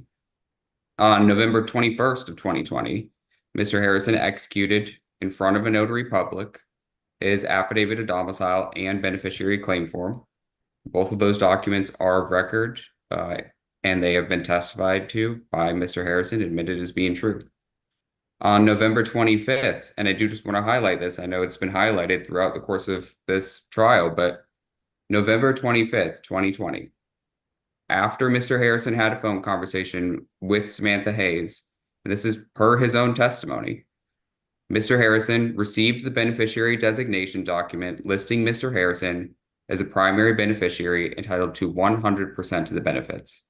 On November 21st of 2020, Mr. Harrison executed in front of a notary public his affidavit of domicile and beneficiary claim form. Both of those documents are of record, and they have been testified to by Mr. Harrison, admitted as being true. On November 25th, and I do just want to highlight this, I know it's been highlighted throughout the course of this trial, but November 25th, 2020, after Mr. Harrison had a phone conversation with Samantha Hayes, and this is per his own testimony, Mr. Harrison received the beneficiary designation document listing Mr. Harrison as a primary beneficiary entitled to 100% of the benefits.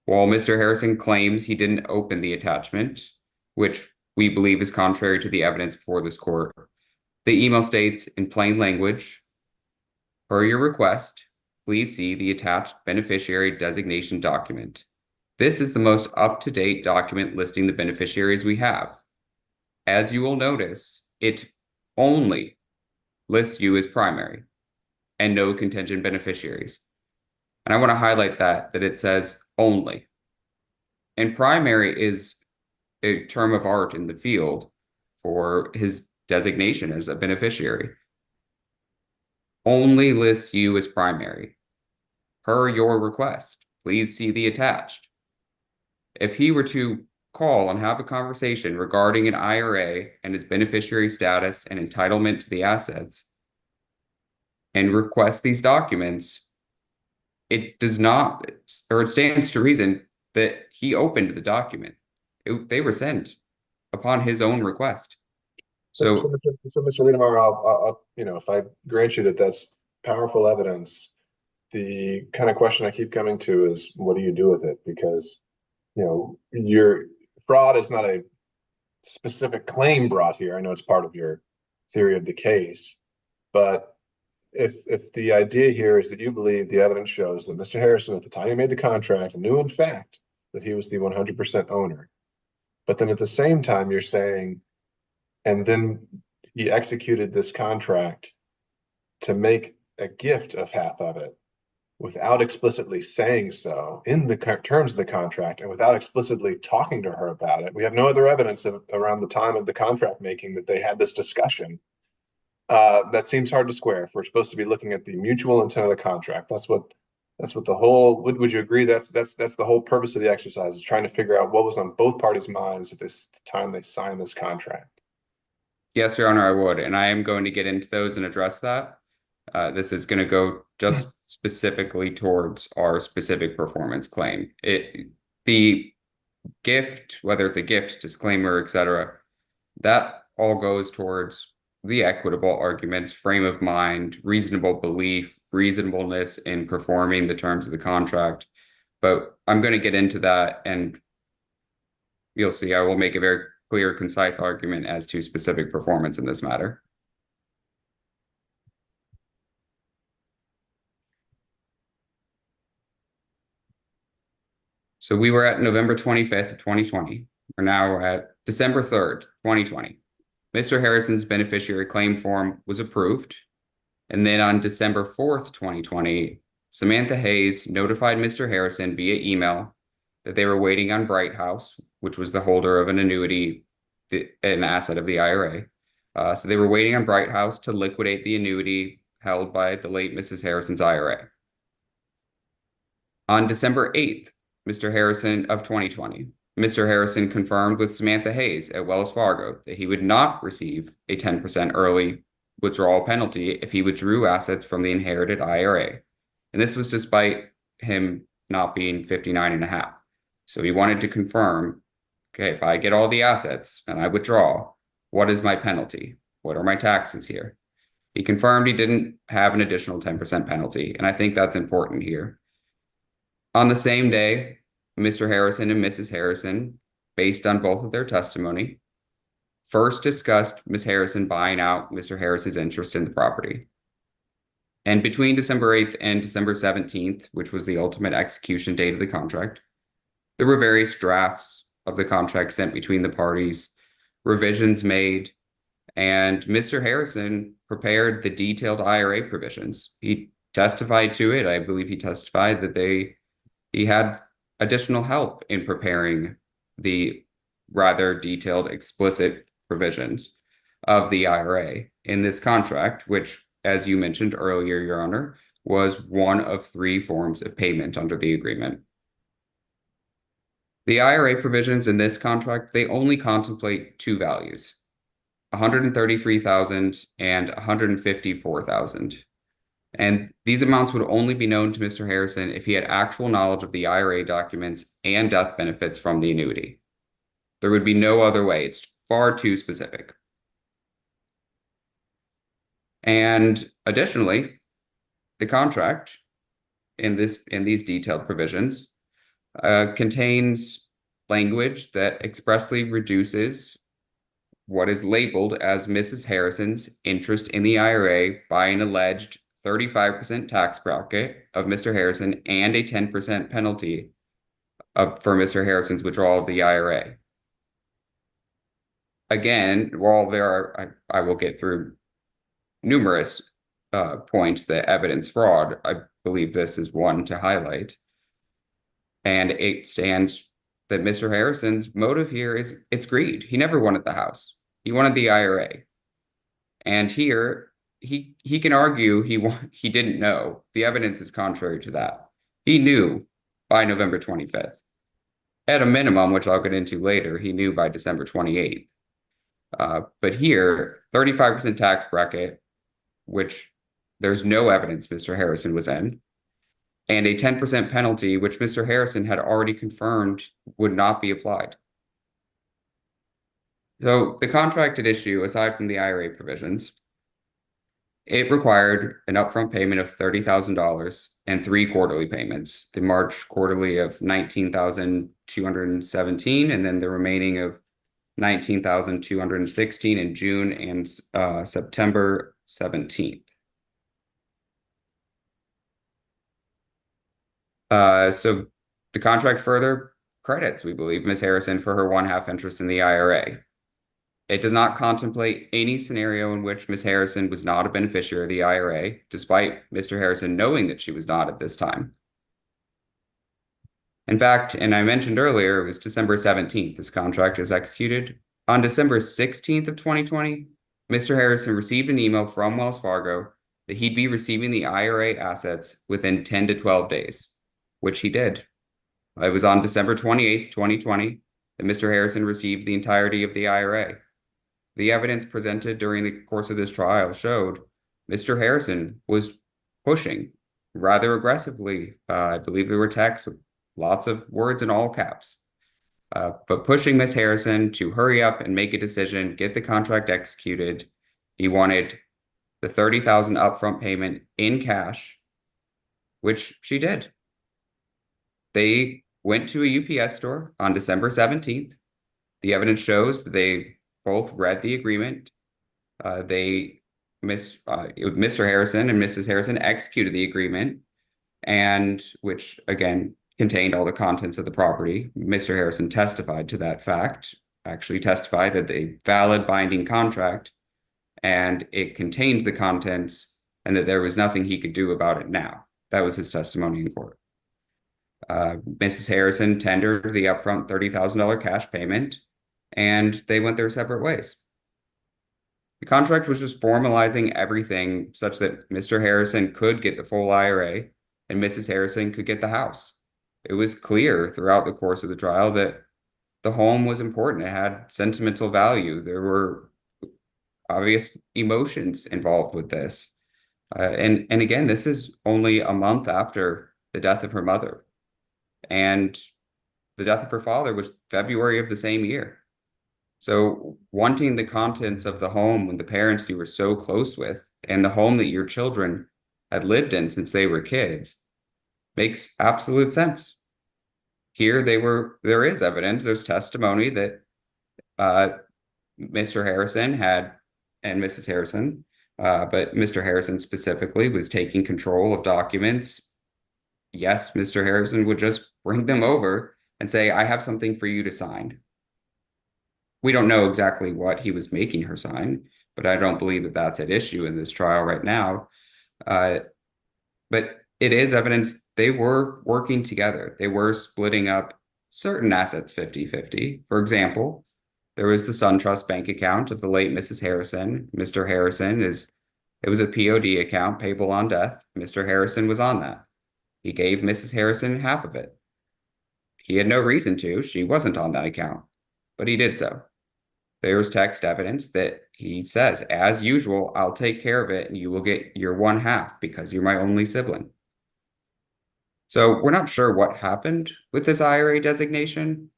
While Mr. Harrison claims he didn't open the attachment, which we believe is contrary to the evidence before this court, the email states in plain language, per your request, please see the attached beneficiary designation document. This is the most up-to-date document listing the beneficiaries we have. As you will notice, it only lists you as primary and no contingent beneficiaries. And I want to highlight that it says only. And primary is a term of art in the field for his designation as a beneficiary. Only lists you as primary. Per your request, please see the attached. If he were to call and have a conversation regarding an IRA and his beneficiary status and entitlement to the assets and request these documents, it does not, or it stands to reason that he opened the document. They were sent upon his own request. So Mr. Liedemeier, I'll, if I grant you that that's powerful evidence, the kind of question I keep coming to is, what do you do with it? Because, your fraud is not a specific claim brought here. I know it's part of your theory of the case, but if the idea here is that you believe the evidence shows that Mr. Harrison, at the time he made the contract, knew in fact that he was the 100% owner, but then at the same time you're saying, and then he executed this contract to make a gift of half of it without explicitly saying so in the terms of the contract and without explicitly talking to her about it. We have no other evidence around the time of the contract making that they had this discussion. That seems hard to square if we're supposed to be looking at the mutual intent of the contract. That's what the whole, would you agree that's the whole purpose of the exercise, is trying to figure out what was on both parties' minds at this time they signed this contract? yes, Your Honor, I would, and I am going to get into those and address that. This is going to go just specifically towards our specific performance claim. The gift, whether it's a gift, disclaimer, etc., that all goes towards the equitable arguments, frame of mind, reasonable belief, reasonableness in performing the terms of the contract. But I'm going to get into that, and you'll see I will make a very clear, concise argument as to specific performance in this matter. So we were at November 25th, 2020. We're now at December 3rd, 2020. Mr. Harrison's beneficiary claim form was approved. And then on December 4th, 2020, Samantha Hayes notified Mr. Harrison via email that they were waiting on Bright House, which was the holder of an annuity, an asset of the IRA. So they were waiting on Bright House to liquidate the annuity held by the late Mrs. Harrison's IRA. On December 8th, Mr. Harrison of 2020, Mr. Harrison confirmed with Samantha Hayes at Wells Fargo that he would not receive a 10% early withdrawal penalty if he withdrew assets from the inherited IRA. And this was despite him not being 59.5. So he wanted to confirm, okay, if I get all the assets and I withdraw, what is my penalty? What are my taxes here? He confirmed he didn't have an additional 10% penalty, and I think that's important here. On the same day, Mr. Harrison and Mrs. Harrison, based on both of their testimony, first discussed Ms. Harrison buying out Mr. Harris's interest in the property. And between December 8th and December 17th, which was the ultimate execution date of the contract, there were various drafts of the contract sent between the parties, revisions made, and Mr. Harrison prepared the detailed IRA provisions. He testified to it. I believe he testified that he had additional help in preparing the rather detailed, explicit provisions of the IRA in this contract, which, as you mentioned earlier, Your Honor, was one of 3 forms of payment under the agreement. The IRA provisions in this contract, they only contemplate 2 values, $133,000 and $154,000. And these amounts would only be known to Mr. Harrison if he had actual knowledge of the IRA documents and death benefits from the annuity. There would be no other way. It's far too specific. And additionally, the contract in these detailed provisions contains language that expressly reduces what is labeled as Mrs. Harrison's interest in the IRA by an alleged 35% tax bracket of Mr. Harrison and a 10% penalty for Mr. Harrison's withdrawal of the IRA. Again, while I will get through numerous points that evidence fraud, I believe this is one to highlight. And it stands that Mr. Harrison's motive here is it's greed. He never wanted the house. He wanted the IRA. And here he can argue he didn't know. The evidence is contrary to that. He knew by November 25th. At a minimum, which I'll get into later, he knew by December 28th. But here, 35% tax bracket, which there's no evidence Mr. Harrison was in, and a 10% penalty, which Mr. Harrison had already confirmed would not be applied. So the contract at issue, aside from the IRA provisions, it required an upfront payment of $30,000 and 3 quarterly payments, the March quarterly of $19,217, and then the remaining of $19,216 in June and September 17th. So the contract further credits, we believe, Ms. Harrison for her 1/2 interest in the IRA. It does not contemplate any scenario in which Ms. Harrison was not a beneficiary of the IRA, despite Mr. Harrison knowing that she was not at this time. In fact, and I mentioned earlier, it was December 17th, this contract is executed. On December 16th of 2020, Mr. Harrison received an email from Wells Fargo that he'd be receiving the IRA assets within 10 to 12 days, which he did. It was on December 28th, 2020, that Mr. Harrison received the entirety of the IRA. The evidence presented during the course of this trial showed Mr. Harrison was pushing rather aggressively. I believe there were texts with lots of words in all caps, but pushing Ms. Harrison to hurry up and make a decision, get the contract executed. He wanted the $30,000 upfront payment in cash, which she did. They went to a UPS store on December 17th. The evidence shows that they both read the agreement. Mr. Harrison and Mrs. Harrison executed the agreement, and which again contained all the contents of the property. Mr. Harrison testified to that fact, actually testified that a valid binding contract, and it contained the contents, and that there was nothing he could do about it now. That was his testimony in court. Mrs. Harrison tendered the upfront $30,000 cash payment, and they went their separate ways. The contract was just formalizing everything such that Mr. Harrison could get the full IRA and Mrs. Harrison could get the house. It was clear throughout the course of the trial that the home was important. It had sentimental value. There were obvious emotions involved with this. And again, this is only a month after the death of her mother. And the death of her father was February of the same year. So wanting the contents of the home when the parents you were so close with and the home that your children had lived in since they were kids makes absolute sense. Here there is evidence, there's testimony that Mr. Harrison had, and Mrs. Harrison, but Mr. Harrison specifically was taking control of documents. Yes, Mr. Harrison would just bring them over and say, I have something for you to sign. We don't know exactly what he was making her sign, but I don't believe that that's at issue in this trial right now. But it is evidence they were working together. They were splitting up certain assets 50-50. For example, there was the SunTrust bank account of the late Mrs. Harrison. Mr. Harrison it was a POD account payable on death. Mr. Harrison was on that. He gave Mrs. Harrison half of it. He had no reason to. She wasn't on that account, but he did so. There's text evidence that he says, as usual, I'll take care of it and you will get your 1/2 because you're my only sibling. So we're not sure what happened with this IRA designation,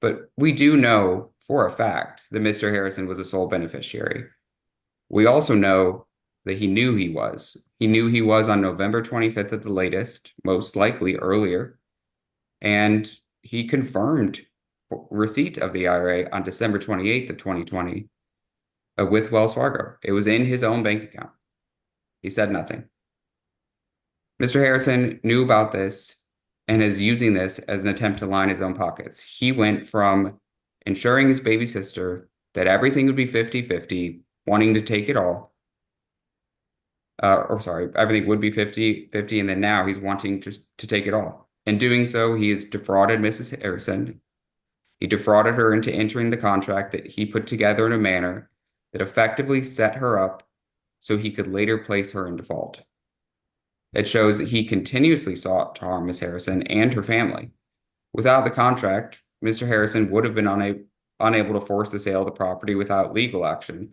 but we do know for a fact that Mr. Harrison was a sole beneficiary. We also know that he knew he was. He knew he was on November 25th at the latest, most likely earlier. And he confirmed receipt of the IRA on December 28th of 2020 with Wells Fargo. It was in his own bank account. He said nothing. Mr. Harrison knew about this and is using this as an attempt to line his own pockets. He went from ensuring his baby sister that everything would be 50-50, wanting to take it all. Everything would be 50-50, and then now he's wanting just to take it all. In doing so, he has defrauded Mrs. Harrison. He defrauded her into entering the contract that he put together in a manner that effectively set her up so he could later place her in default. It shows that he continuously sought to harm Miss Harrison and her family. Without the contract, Mr. Harrison would have been unable to force the sale of the property without legal action.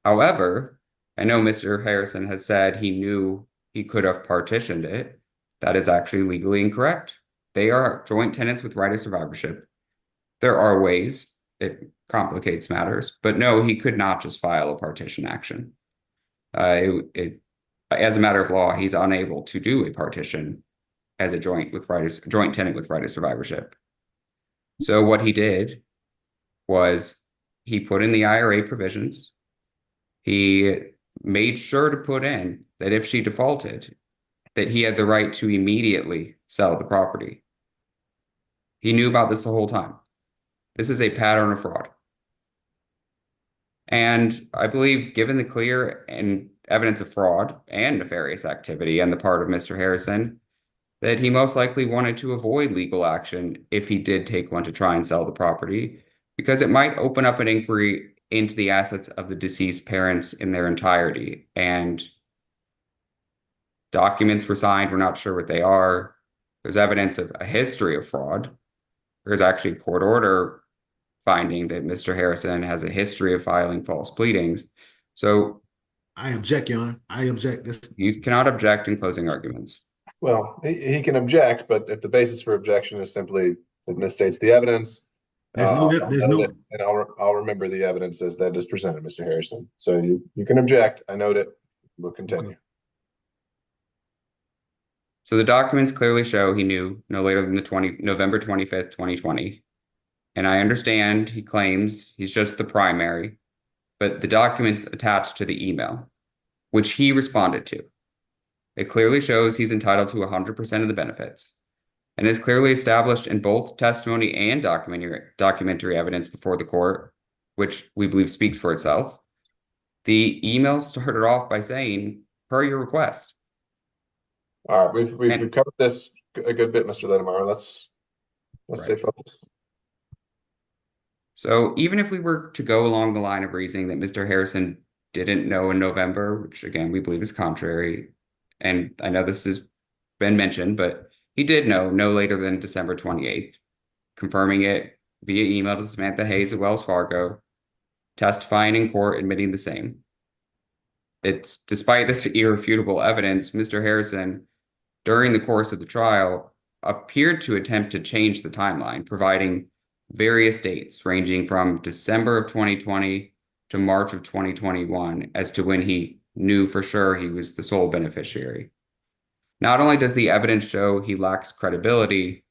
However, I know Mr. Harrison has said he knew he could have partitioned it. That is actually legally incorrect. They are joint tenants with right of survivorship. There are ways, it complicates matters, but no, he could not just file a partition action. As a matter of law, he's unable to do a partition as a joint tenant with right of survivorship. So what he did was he put in the IRA provisions. He made sure to put in that if she defaulted, that he had the right to immediately sell the property. He knew about this the whole time. This is a pattern of fraud. And I believe, given the clear and evidence of fraud and nefarious activity on the part of Mr. Harrison, that he most likely wanted to avoid legal action if he did take one to try and sell the property, because it might open up an inquiry into the assets of the deceased parents in their entirety. And documents were signed, we're not sure what they are. There's evidence of a history of fraud. There's actually a court order finding that Mr. Harrison has a history of filing false pleadings. So I object, Your Honor. I object. You cannot object in closing arguments. Well, he can object, but if the basis for objection is simply it misstates the evidence, I'll remember the evidence as that is presented, Mr. Harrison. So you can object. I note it. We'll continue. So the documents clearly show he knew no later than November 25th, 2020. And I understand he claims he's just the primary, but the documents attached to the email, which he responded to, it clearly shows he's entitled to 100% of the benefits, and is clearly established in both testimony and documentary evidence before the court, which we believe speaks for itself. The email started off by saying, per your request. All right, we've covered this a good bit, Mr. Ledermeyer. Let's stay focused. So even if we were to go along the line of reasoning that Mr. Harrison didn't know in November, which again we believe is contrary, and I know this has been mentioned, but he did know no later than December 28th, confirming it via email to Samantha Hayes at Wells Fargo, testifying in court admitting the same. Despite this irrefutable evidence, Mr. Harrison, during the course of the trial, appeared to attempt to change the timeline, providing various dates ranging from December of 2020 to March of 2021 as to when he knew for sure he was the sole beneficiary. Not only does the evidence show he lacks credibility,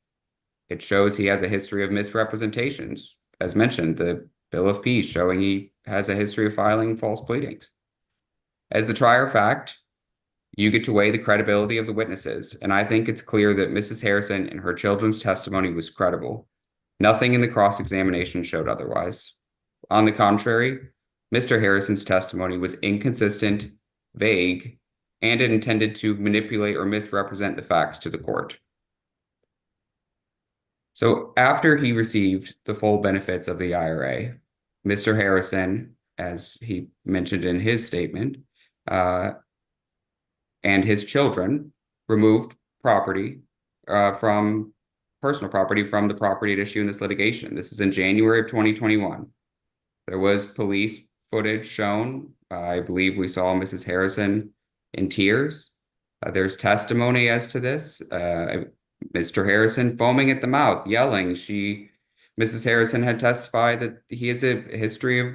it shows he has a history of misrepresentations. As mentioned, the Bill of Peace showing he has a history of filing false pleadings. As the trier of fact, you get to weigh the credibility of the witnesses, and I think it's clear that Mrs. Harrison and her children's testimony was credible. Nothing in the cross-examination showed otherwise. On the contrary, Mr. Harrison's testimony was inconsistent, vague, and it intended to manipulate or misrepresent the facts to the court. So after he received the full benefits of the IRA, Mr. Harrison, as he mentioned in his statement, and his children removed property from personal property from the property at issue in this litigation. This is in January of 2021. There was police footage shown. I believe we saw Mrs. Harrison in tears. There's testimony as to this. Mr. Harrison foaming at the mouth, yelling. Mrs. Harrison had testified that he has a history of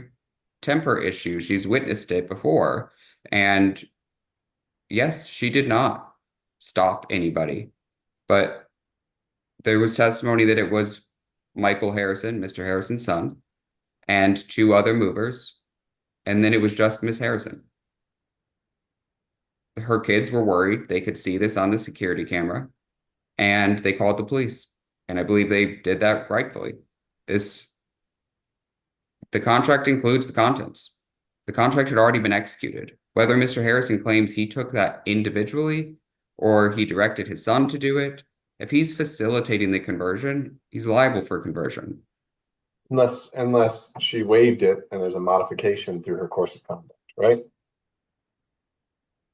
temper issues. She's witnessed it before. And yes, she did not stop anybody, but there was testimony that it was Michael Harrison, Mr. Harrison's son, and two other movers, and then it was just Miss Harrison. Her kids were worried. They could see this on the security camera, and they called the police. And I believe they did that rightfully. The contract includes the contents. The contract had already been executed. Whether Mr. Harrison claims he took that individually or he directed his son to do it, if he's facilitating the conversion, he's liable for conversion. Unless she waived it and there's a modification through her course of conduct, right?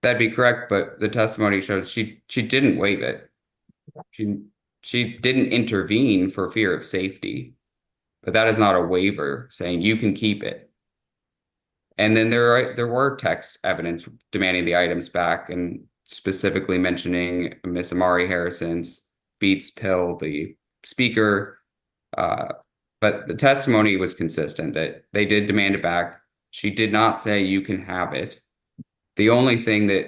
That'd be correct, but the testimony shows she didn't waive it. She didn't intervene for fear of safety, but that is not a waiver saying you can keep it. And then there were text evidence demanding the items back and specifically mentioning Miss Amari Harrison's Beats pill, the speaker. But the testimony was consistent that they did demand it back. She did not say you can have it. The only thing that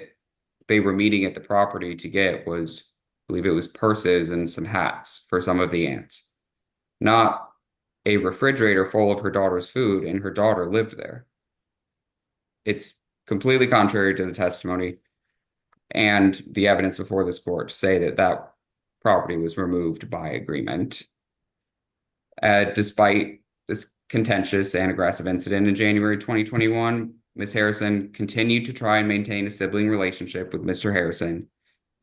they were meeting at the property to get was, I believe it was purses and some hats for some of the aunts, not a refrigerator full of her daughter's food, and her daughter lived there. It's completely contrary to the testimony and the evidence before this court to say that that property was removed by agreement. Despite this contentious and aggressive incident in January 2021, Ms. Harrison continued to try and maintain a sibling relationship with Mr. Harrison,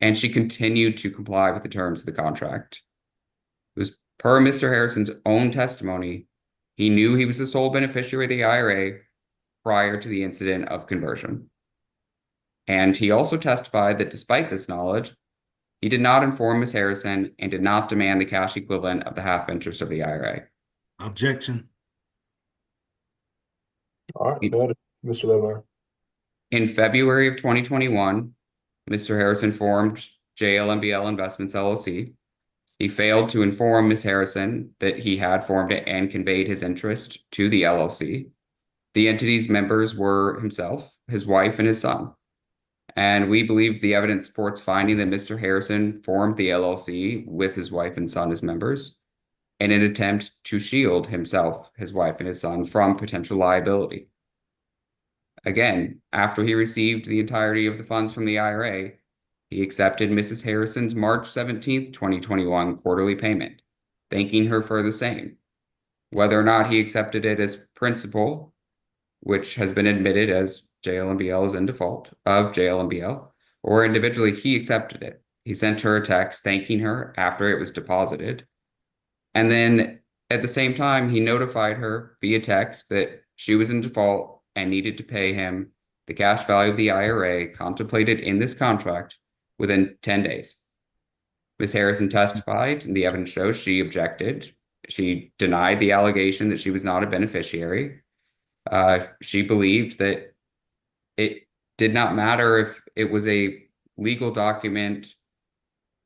and she continued to comply with the terms of the contract. It was per Mr. Harrison's own testimony, he knew he was the sole beneficiary of the IRA prior to the incident of conversion. And he also testified that despite this knowledge, he did not inform Ms. Harrison and did not demand the cash equivalent of the half interest of the IRA. Objection. All right, noted. Mr. Ledbetter. In February of 2021, Mr. Harrison formed JLMBL Investments LLC. He failed to inform Ms. Harrison that he had formed it and conveyed his interest to the LLC. The entity's members were himself, his wife, and his son. And we believe the evidence supports finding that Mr. Harrison formed the LLC with his wife and son as members in an attempt to shield himself, his wife, and his son from potential liability. Again, after he received the entirety of the funds from the IRA, he accepted Mrs. Harrison's March 17th, 2021 quarterly payment, thanking her for the same. Whether or not he accepted it as principal, which has been admitted as JLMBL is in default of JLMBL, or individually, he accepted it. He sent her a text thanking her after it was deposited. And then at the same time, he notified her via text that she was in default and needed to pay him the cash value of the IRA contemplated in this contract within 10 days. Ms. Harrison testified, and the evidence shows she objected. She denied the allegation that she was not a beneficiary. She believed that it did not matter if it was a legal document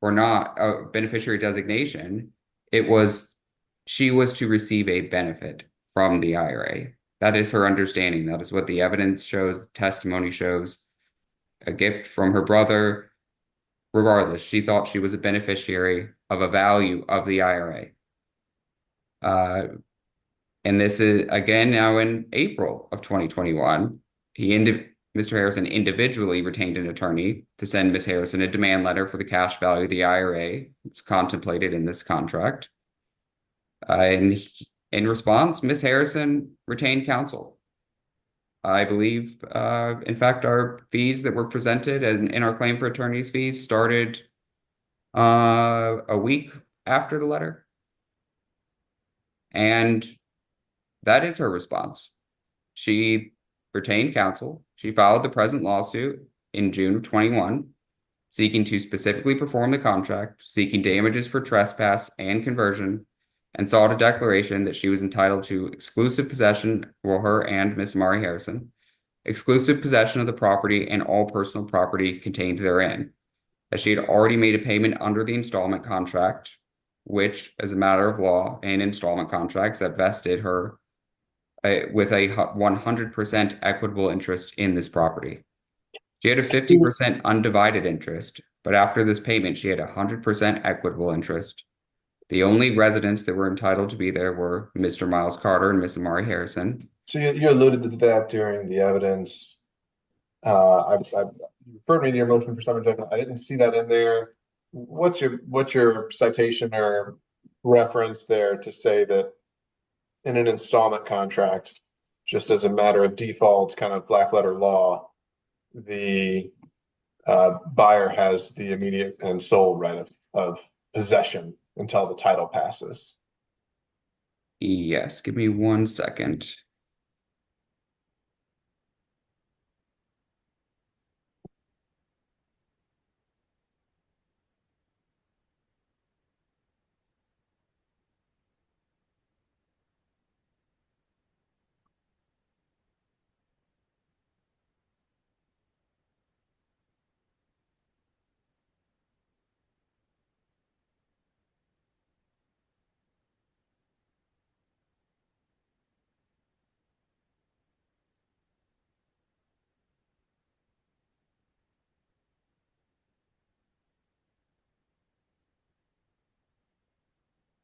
or not, a beneficiary designation. She was to receive a benefit from the IRA. That is her understanding. That is what the evidence shows, the testimony shows. A gift from her brother. Regardless, she thought she was a beneficiary of a value of the IRA. And this is, again, now in April of 2021, Mr. Harrison individually retained an attorney to send Ms. Harrison a demand letter for the cash value of the IRA. It's contemplated in this contract. And in response, Ms. Harrison retained counsel. I believe, in fact, our fees that were presented and in our claim for attorney's fees started a week after the letter. And that is her response. She retained counsel. She filed the present lawsuit in June of 21, seeking to specifically perform the contract, seeking damages for trespass and conversion, and sought a declaration that she was entitled to exclusive possession, well, her and Miss Amari Harrison, exclusive possession of the property and all personal property contained therein, as she had already made a payment under the installment contract, which, as a matter of law and installment contracts, that vested her with a 100% equitable interest in this property. She had a 50% undivided interest, but after this payment, she had 100% equitable interest. The only residents that were entitled to be there were Mr. Miles Carter and Miss Amari Harrison. So you alluded to that during the evidence. I referred me to your motion for summary judgment. I didn't see that in there. What's your citation or reference there to say that in an installment contract, just as a matter of default, kind of black letter law, the buyer has the immediate and sole right of possession until the title passes? Yes, give me 1 second.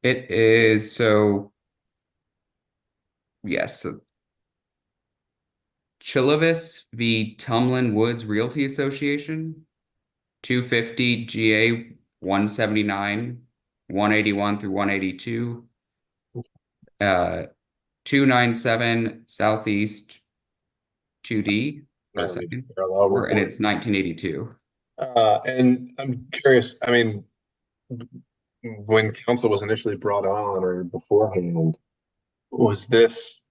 It is so, yes. So Chilovis v. Tumlin Woods Realty Association, 250 GA 179, 181 through 182, 297 Southeast 2D, or second, and it's 1982. And I'm curious, I mean, when counsel was initially brought on or beforehand, was this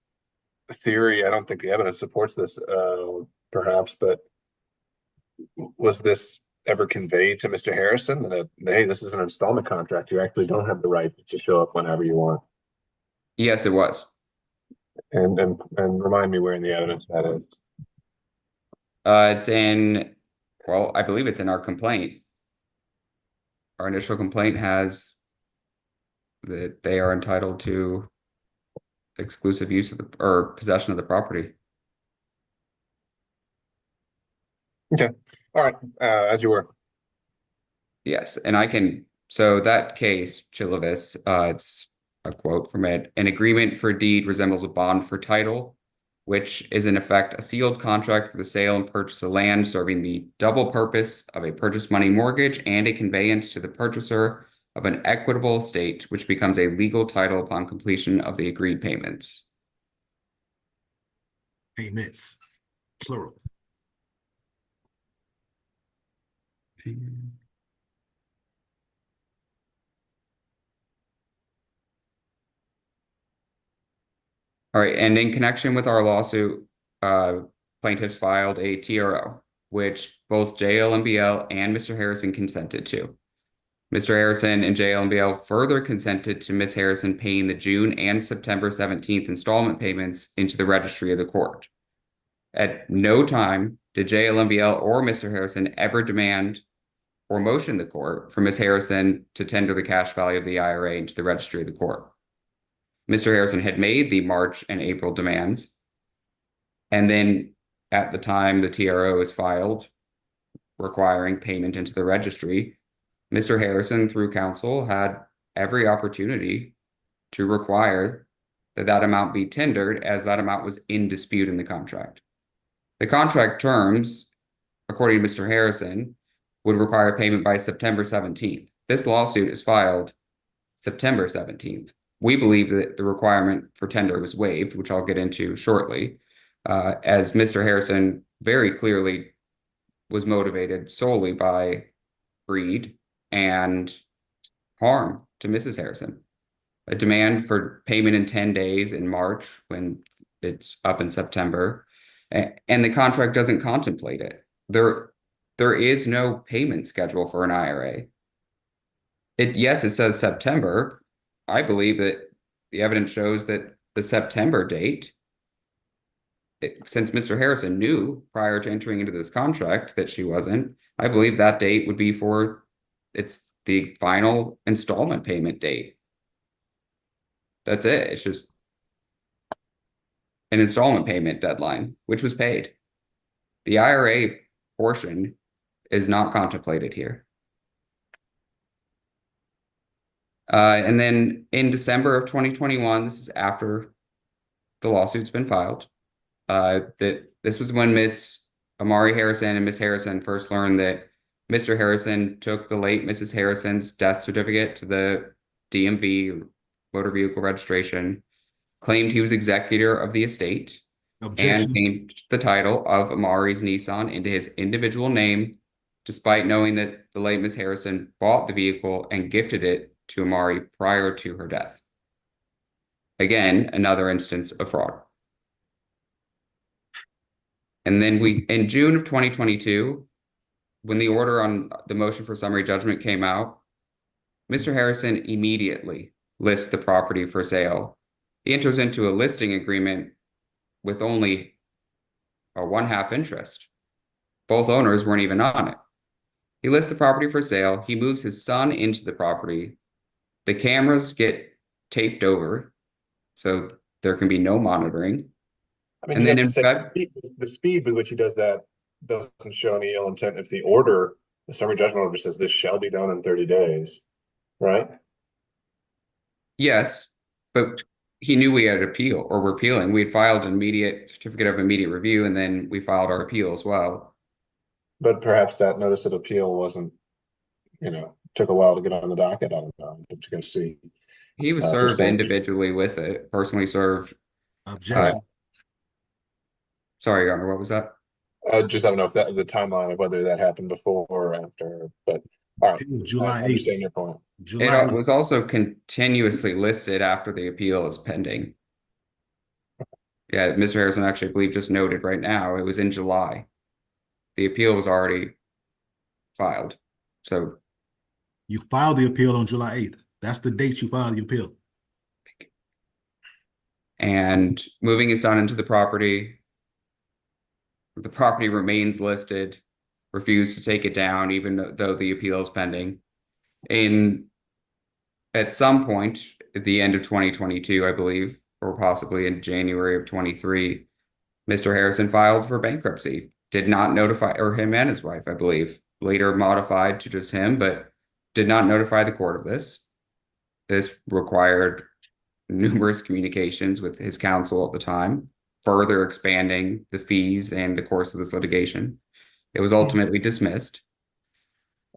theory? I don't think the evidence supports this, perhaps, but was this ever conveyed to Mr. Harrison that, hey, this is an installment contract? You actually don't have the right to show up whenever you want. Yes, it was. And remind me where in the evidence that is. It's in, well, I believe it's in our complaint. Our initial complaint has that they are entitled to exclusive use of or possession of the property. Okay. All right. As you were. Yes, and I can, so that case, Chilovis, it's a quote from it. An agreement for deed resembles a bond for title, which is in effect a sealed contract for the sale and purchase of land, serving the double purpose of a purchase money mortgage and a conveyance to the purchaser of an equitable estate, which becomes a legal title upon completion of the agreed payments. Payments, plural. All right, and in connection with our lawsuit, plaintiffs filed a TRO, which both JLMBL and Mr. Harrison consented to. Mr. Harrison and JLMBL further consented to Ms. Harrison paying the June and September 17th installment payments into the registry of the court. At no time did JLMBL or Mr. Harrison ever demand or motion the court for Ms. Harrison to tender the cash value of the IRA into the registry of the court. Mr. Harrison had made the March and April demands, and then at the time the TRO was filed requiring payment into the registry, Mr. Harrison, through counsel, had every opportunity to require that that amount be tendered, as that amount was in dispute in the contract. The contract terms, according to Mr. Harrison, would require payment by September 17th. This lawsuit is filed September 17th. We believe that the requirement for tender was waived, which I'll get into shortly, as Mr. Harrison very clearly was motivated solely by greed and harm to Mrs. Harrison. A demand for payment in 10 days in March when it's up in September, and the contract doesn't contemplate it. There is no payment schedule for an IRA. Yes, it says September. I believe that the evidence shows that the September date, since Mr. Harrison knew prior to entering into this contract that she wasn't, I believe that date would be for it's the final installment payment date. That's it. It's just an installment payment deadline, which was paid. The IRA portion is not contemplated here. And then in December of 2021, this is after the lawsuit's been filed, that this was when Miss Amari Harrison and Miss Harrison first learned that Mr. Harrison took the late Mrs. Harrison's death certificate to the DMV, motor vehicle registration, claimed he was executor of the estate, and Objection. changed the title of Amari's Nissan into his individual name, despite knowing that the late Miss Harrison bought the vehicle and gifted it to Amari prior to her death. Again, another instance of fraud. And then in June of 2022, when the order on the motion for summary judgment came out, Mr. Harrison immediately lists the property for sale. He enters into a listing agreement with only a 1/2 interest. Both owners weren't even on it. He lists the property for sale. He moves his son into the property. The cameras get taped over, so there can be no monitoring. I mean, And you then have in to say the speed with which he does that doesn't show any ill intent. If the order, the summary judgment order says this shall be done in 30 days, right? Yes, but he knew we had appeal or were appealing. We had filed an immediate certificate of immediate review, and then we filed our appeal as well. But perhaps that notice of appeal wasn't, took a while to get on the docket. I don't know. I'm just going to see. He was served individually with it, personally served. Objection. Sorry, Your Honor, what was that? I don't know if that the timeline of whether that happened before or after, but all right. July I 8th. understand your point. July It was also continuously listed after the appeal is pending. Yeah, Mr. Harrison actually, I believe, just noted right now, it was in July. The appeal was already filed. So You filed the appeal on July 8th. That's the date you filed the appeal. And moving his son into the property remains listed, refused to take it down, even though the appeal is pending. At some point at the end of 2022, I believe, or possibly in January of 23, Mr. Harrison filed for bankruptcy, did not notify, or him and his wife, I believe, later modified to just him, but did not notify the court of this. This required numerous communications with his counsel at the time, further expanding the fees and the course of this litigation. It was ultimately dismissed.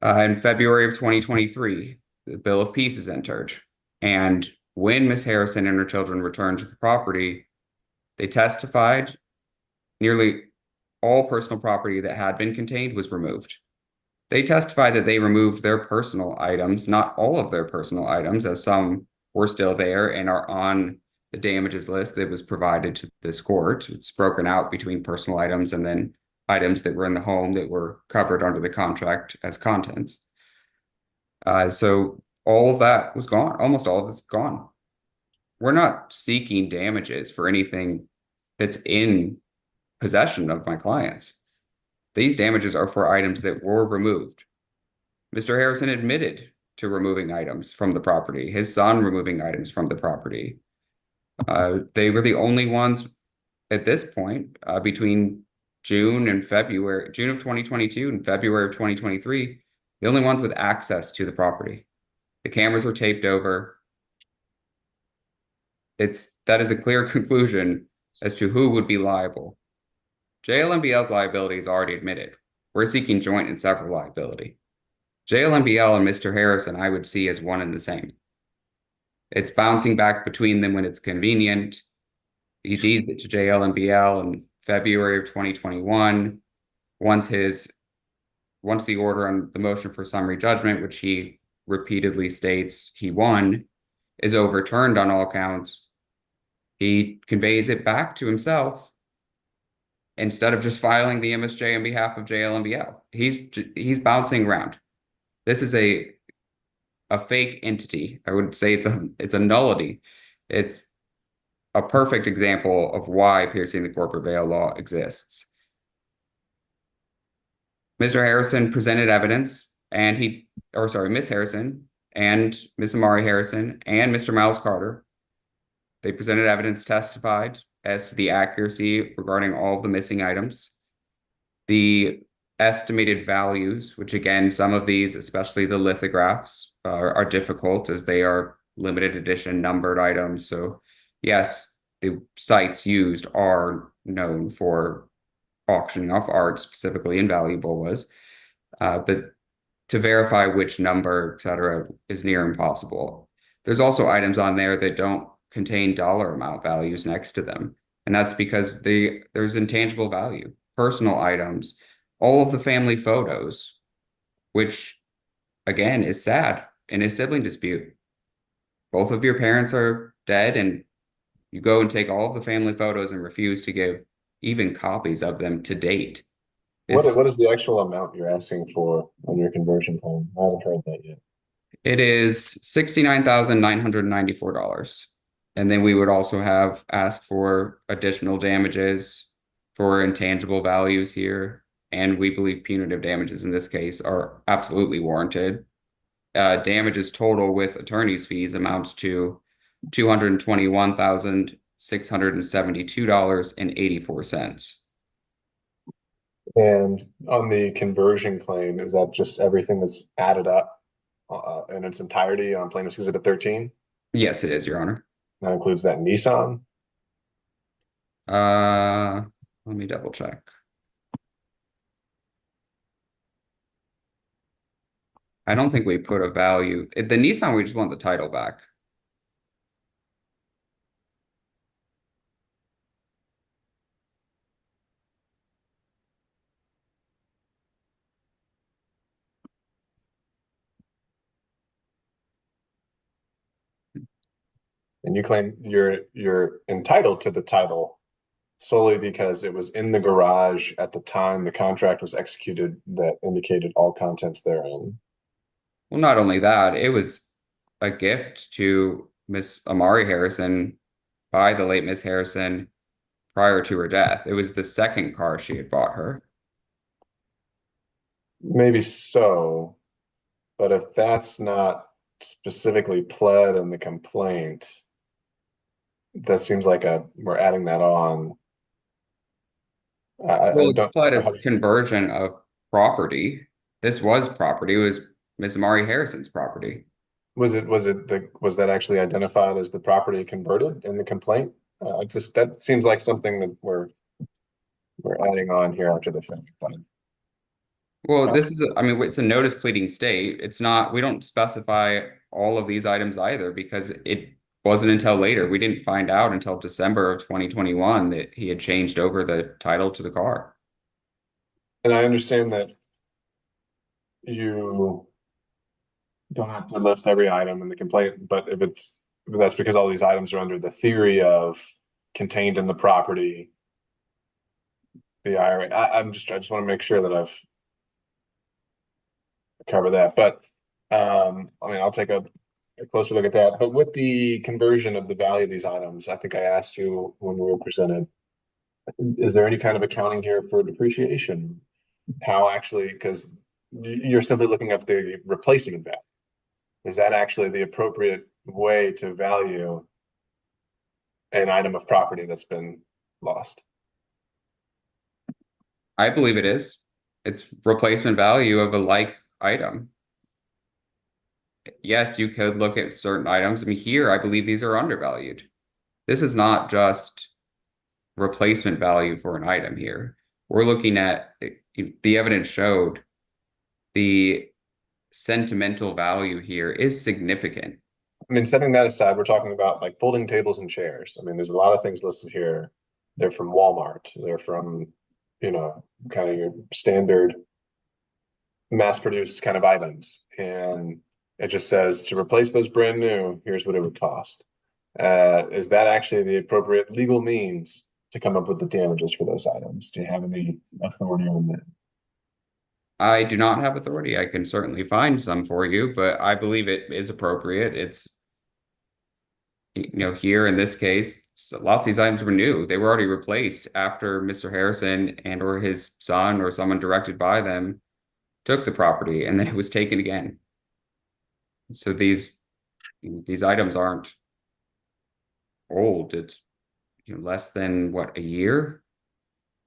In February of 2023, the Bill of Peace is entered. And when Miss Harrison and her children returned to the property, they testified nearly all personal property that had been contained was removed. They testified that they removed their personal items, not all of their personal items, as some were still there and are on the damages list that was provided to this court. It's broken out between personal items and then items that were in the home that were covered under the contract as contents. So all of that was gone. Almost all of it's gone. We're not seeking damages for anything that's in possession of my clients. These damages are for items that were removed. Mr. Harrison admitted to removing items from the property, his son removing items from the property. They were the only ones at this point between June of 2022 and February of 2023, the only ones with access to the property. The cameras were taped over. That is a clear conclusion as to who would be liable. JLMBL's liability is already admitted. We're seeking joint and several liability. JLMBL and Mr. Harrison, I would see as one and the same. It's bouncing back between them when it's convenient. He deeded it to JLMBL in February of 2021. Once the order on the motion for summary judgment, which he repeatedly states he won, is overturned on all counts, he conveys it back to himself instead of just filing the MSJ on behalf of JLMBL. He's bouncing around. This is a fake entity. I would say it's a nullity. It's a perfect example of why piercing the corporate veil law exists. Mr. Harrison presented evidence, and Miss Harrison and Miss Amari Harrison and Mr. Miles Carter, they presented evidence, testified as to the accuracy regarding all of the missing items. The estimated values, which again, some of these, especially the lithographs, are difficult as they are limited edition numbered items. So yes, the sites used are known for auctioning off art, specifically invaluable was, but to verify which number, etc., is near impossible. There's also items on there that don't contain dollar amount values next to them. And that's because there's intangible value, personal items, all of the family photos, which again is sad in a sibling dispute. Both of your parents are dead, and you go and take all of the family photos and refuse to give even copies of them to date. What is the actual amount you're asking for on your conversion claim? I haven't heard that yet. It is $69,994. And then we would also have asked for additional damages for intangible values here. And we believe punitive damages in this case are absolutely warranted. Damages total with attorney's fees amounts to $221,672.84. And on the conversion claim, is that just everything that's added up in its entirety on plaintiff's exhibit 13? Yes, it is, Your Honor. That includes that Nissan? Let me double check. I don't think we put a value. The Nissan, we just want the title back. And you claim you're entitled to the title solely because it was in the garage at the time the contract was executed that indicated all contents therein. Well, not only that, it was a gift to Miss Amari Harrison by the late Miss Harrison prior to her death. It was the second car she had bought her. Maybe so, but if that's not specifically pled in the complaint, that seems like we're adding that on. I Well, it's don't applied know as conversion of property. This was property. It was Miss Amari Harrison's property. was that actually identified as the property converted in the complaint? That seems like something that we're adding on here after the fact. Well, this is, I mean, it's a notice pleading state. It's not, we don't specify all of these items either because it wasn't until later. We didn't find out until December of 2021 that he had changed over the title to the car. And I understand that you don't have to list every item in the complaint, but if that's because all these items are under the theory of contained in the property, the IRA. I just want to make sure that I've covered that. But I mean, I'll take a closer look at that. But with the conversion of the value of these items, I think I asked you when we were presented, is there any kind of accounting here for depreciation? How actually, because you're simply looking up the replacement value. Is that actually the appropriate way to value an item of property that's been lost? I believe it is. It's replacement value of a like item. Yes, you could look at certain items. I mean, here, I believe these are undervalued. This is not just replacement value for an item here. We're looking at, the evidence showed the sentimental value here is significant. I mean, setting that aside, we're talking about like folding tables and chairs. I mean, there's a lot of things listed here. They're from Walmart. They're from, kind of your standard mass-produced kind of items. And it just says to replace those brand new, here's what it would cost. Is that actually the appropriate legal means to come up with the damages for those items? Do you have any authority on that? I do not have authority. I can certainly find some for you, but I believe it is appropriate. It's, here in this case, lots of these items were new. They were already replaced after Mr. Harrison and or his son or someone directed by them took the property, and then it was taken again. So these items aren't old. It's less than what, a year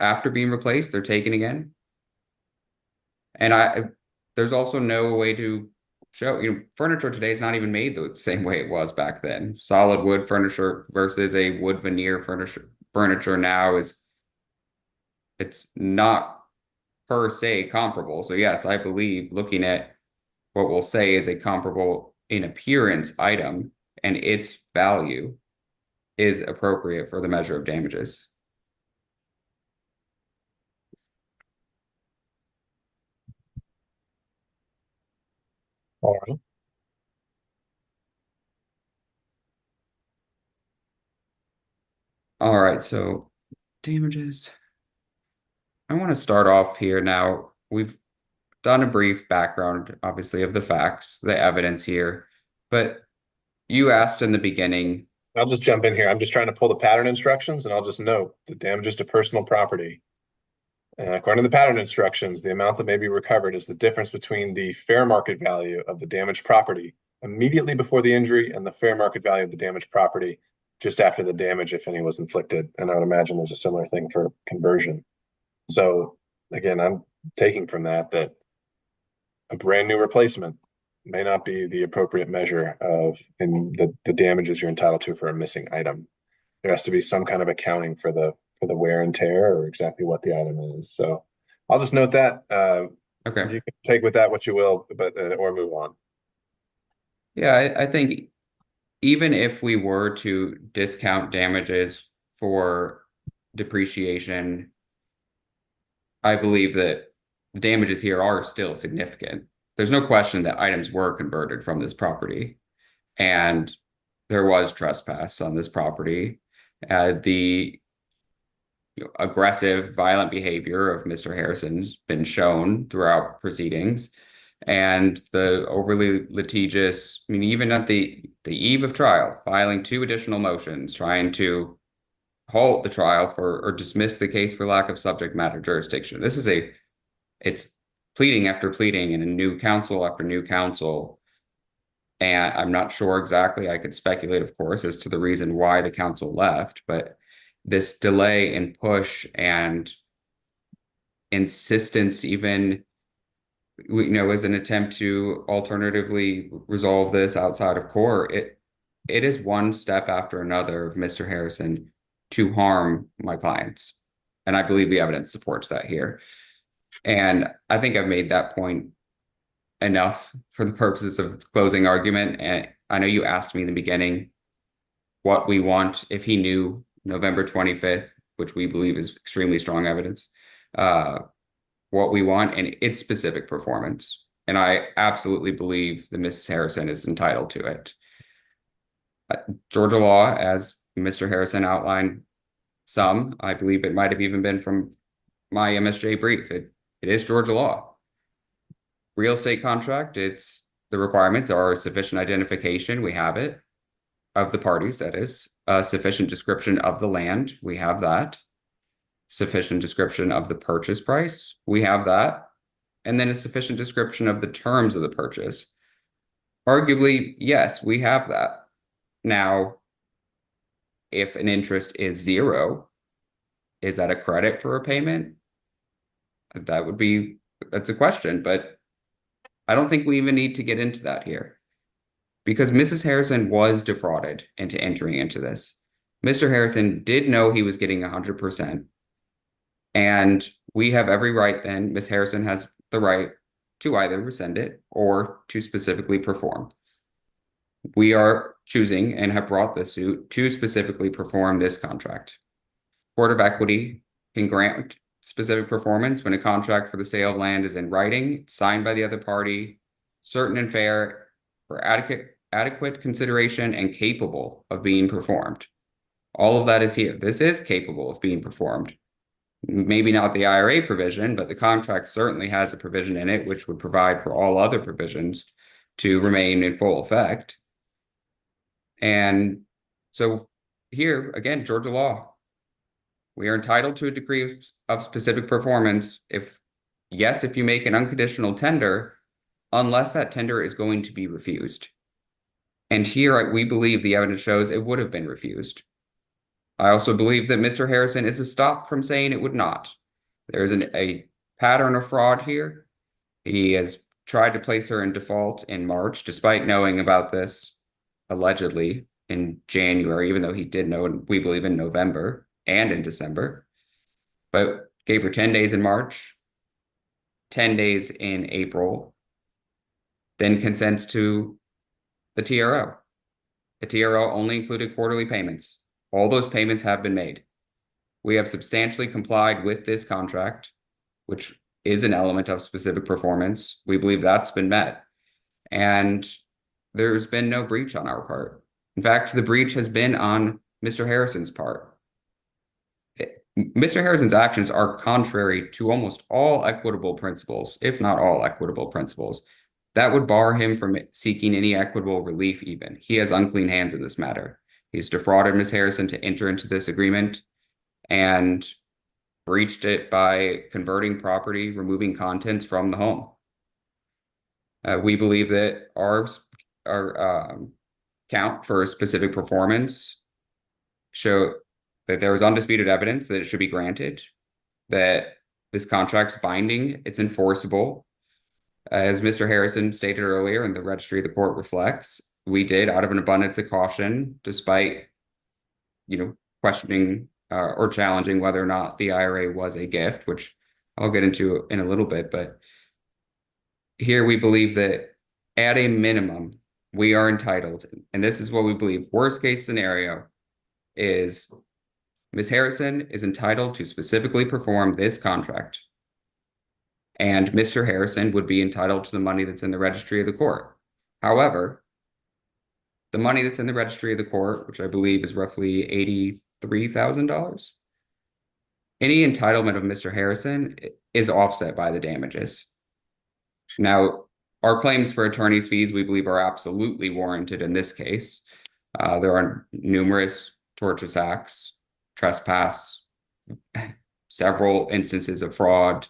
after being replaced, they're taken again. And there's also no way to show, furniture today is not even made the same way it was back then. Solid wood furniture versus a wood veneer furniture now it's not per se comparable. So yes, I believe looking at what we'll say is a comparable in appearance item and its value is appropriate for the measure of damages. All right. All right, so damages. I want to start off here now. We've done a brief background, obviously, of the facts, the evidence here, but you asked in the beginning. I'll just jump in here. I'm just trying to pull the pattern instructions, and I'll just note the damages to personal property. According to the pattern instructions, the amount that may be recovered is the difference between the fair market value of the damaged property immediately before the injury and the fair market value of the damaged property just after the damage, if any was inflicted. And I would imagine there's a similar thing for conversion. So again, I'm taking from that a brand new replacement may not be the appropriate measure of the damages you're entitled to for a missing item. There has to be some kind of accounting for the wear and tear or exactly what the item is. So I'll just note that. Okay. You can take with that what you will, but or move on. Yeah, I think even if we were to discount damages for depreciation, I believe that the damages here are still significant. There's no question that items were converted from this property, and there was trespass on this property. The aggressive, violent behavior of Mr. Harrison's been shown throughout proceedings, and the overly litigious, I mean, even at the eve of trial, filing 2 additional motions, trying to halt the trial for or dismiss the case for lack of subject matter jurisdiction. It's pleading after pleading and a new counsel after new counsel. And I'm not sure exactly, I could speculate, of course, as to the reason why the counsel left, but this delay and push and insistence, even, as an attempt to alternatively resolve this outside of court, it is one step after another of Mr. Harrison to harm my clients. And I believe the evidence supports that here. And I think I've made that point enough for the purposes of its closing argument. And I know you asked me in the beginning what we want if he knew November 25th, which we believe is extremely strong evidence, what we want and its specific performance. And I absolutely believe that Mrs. Harrison is entitled to it. Georgia law, as Mr. Harrison outlined I believe it might have even been from my MSJ brief. It is Georgia law. Real estate contract, the requirements are sufficient identification, we have it, of the parties, that is, a sufficient description of the land, we have that, sufficient description of the purchase price, we have that, and then a sufficient description of the terms of the purchase. Arguably, yes, we have that. Now, if an interest is 0, is that a credit for a payment? That's a question, but I don't think we even need to get into that here because Mrs. Harrison was defrauded into entering into this. Mr. Harrison did know he was getting 100%. And we have every right then, Ms. Harrison has the right to either rescind it or to specifically perform. We are choosing and have brought the suit to specifically perform this contract. Court of Equity can grant specific performance when a contract for the sale of land is in writing, signed by the other party, certain and fair, for adequate consideration and capable of being performed. All of that is here. This is capable of being performed. Maybe not the IRA provision, but the contract certainly has a provision in it which would provide for all other provisions to remain in full effect. And so here, again, Georgia law, we are entitled to a degree of specific performance if you make an unconditional tender, unless that tender is going to be refused. And here we believe the evidence shows it would have been refused. I also believe that Mr. Harrison is stopped from saying it would not. There is a pattern of fraud here. He has tried to place her in default in March, despite knowing about this allegedly in January, even though he did know, we believe, in November and in December, but gave her 10 days in March, 10 days in April, then consents to the TRO. The TRO only included quarterly payments. All those payments have been made. We have substantially complied with this contract, which is an element of specific performance. We believe that's been met. And there's been no breach on our part. In fact, the breach has been on Mr. Harrison's part. Mr. Harrison's actions are contrary to almost all equitable principles, if not all equitable principles. That would bar him from seeking any equitable relief even. He has unclean hands in this matter. He's defrauded Ms. Harrison to enter into this agreement and breached it by converting property, removing contents from the home. We believe that our count for specific performance show that there was undisputed evidence that it should be granted, that this contract's binding, it's enforceable. As Mr. Harrison stated earlier, and the registry of the court reflects, we did, out of an abundance of caution, despite, questioning or challenging whether or not the IRA was a gift, which I'll get into in a little bit. But here we believe that at a minimum, we are entitled, and this is what we believe, worst case scenario is Ms. Harrison is entitled to specifically perform this contract. And Mr. Harrison would be entitled to the money that's in the registry of the court. However, the money that's in the registry of the court, which I believe is roughly $83,000, any entitlement of Mr. Harrison is offset by the damages. Now, our claims for attorney's fees, we believe, are absolutely warranted in this case. There are numerous tortious acts, trespass, several instances of fraud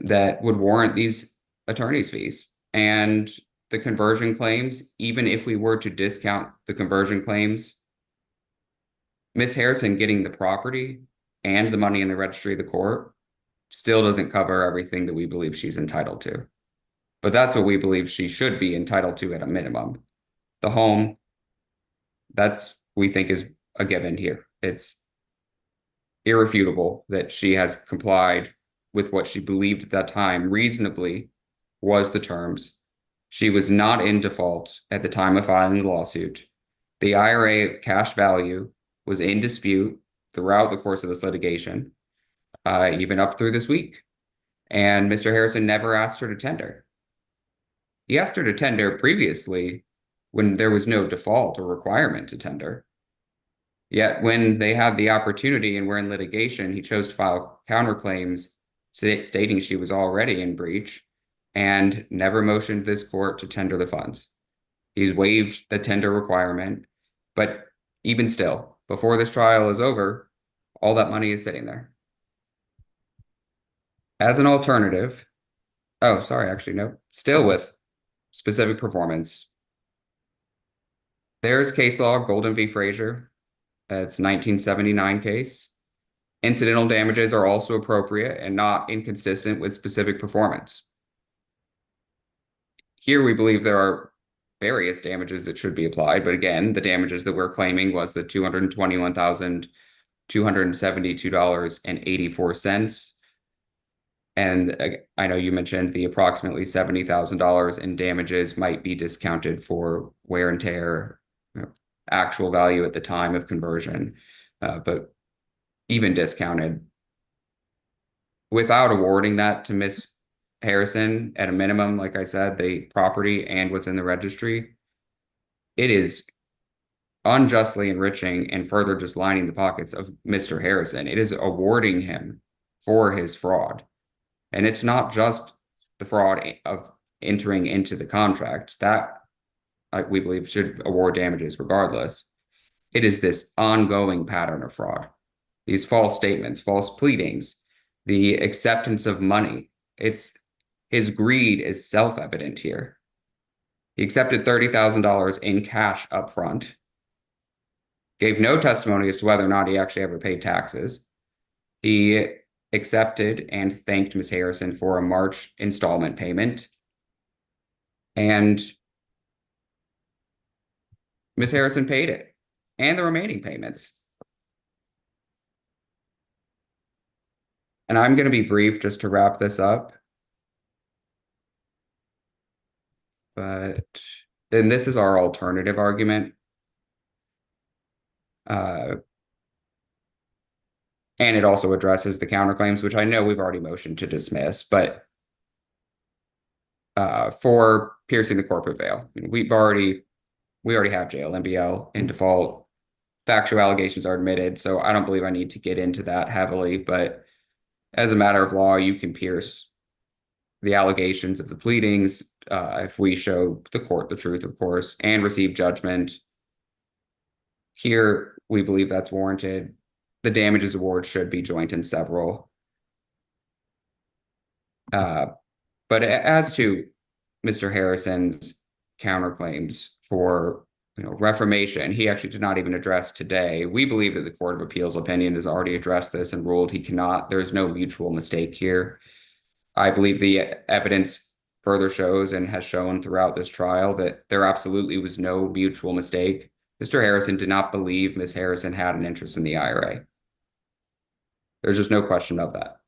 that would warrant these attorney's fees. And the conversion claims, even if we were to discount the conversion claims, Ms. Harrison getting the property and the money in the registry of the court still doesn't cover everything that we believe she's entitled to. But that's what we believe she should be entitled to at a minimum. The home, that's, we think, is a given here. It's irrefutable that she has complied with what she believed at that time reasonably was the terms. She was not in default at the time of filing the lawsuit. The IRA cash value was in dispute throughout the course of this litigation, even up through this week. And Mr. Harrison never asked her to tender. He asked her to tender previously when there was no default or requirement to tender. Yet when they had the opportunity and were in litigation, he chose to file counterclaims stating she was already in breach and never motioned this court to tender the funds. He's waived the tender requirement, but even still, before this trial is over, all that money is sitting there. As an alternative, still with specific performance, there's case law, Golden v. Frazier. It's 1979 case. Incidental damages are also appropriate and not inconsistent with specific performance. Here we believe there are various damages that should be applied, but again, the damages that we're claiming was the $221,272.84. And I know you mentioned the approximately $70,000 in damages might be discounted for wear and tear, actual value at the time of conversion, but even discounted, without awarding that to Ms. Harrison at a minimum, like I said, the property and what's in the registry, it is unjustly enriching and further just lining the pockets of Mr. Harrison. It is awarding him for his fraud. And it's not just the fraud of entering into the contract that we believe should award damages regardless. It is this ongoing pattern of fraud. These false statements, false pleadings, the acceptance of money. His greed is self-evident here. He accepted $30,000 in cash up front, gave no testimony as to whether or not he actually ever paid taxes. He accepted and thanked Ms. Harrison for a March installment payment. And Ms. Harrison paid it and the remaining payments. And I'm going to be brief just to wrap this up. But then this is our alternative argument. And it also addresses the counterclaims, which I know we've already motioned to dismiss, but for piercing the corporate veil, we already have jail, MBL in default. Factual allegations are admitted, so I don't believe I need to get into that heavily, but as a matter of law, you can pierce the allegations of the pleadings if we show the court the truth, of course, and receive judgment. Here, we believe that's warranted. The damages award should be joint and several. But as to Mr. Harrison's counterclaims for reformation, he actually did not even address today. We believe that the Court of Appeals opinion has already addressed this and ruled he cannot. There's no mutual mistake here. I believe the evidence further shows and has shown throughout this trial that there absolutely was no mutual mistake. Mr. Harrison did not believe Ms. Harrison had an interest in the IRA. There's just no question of that.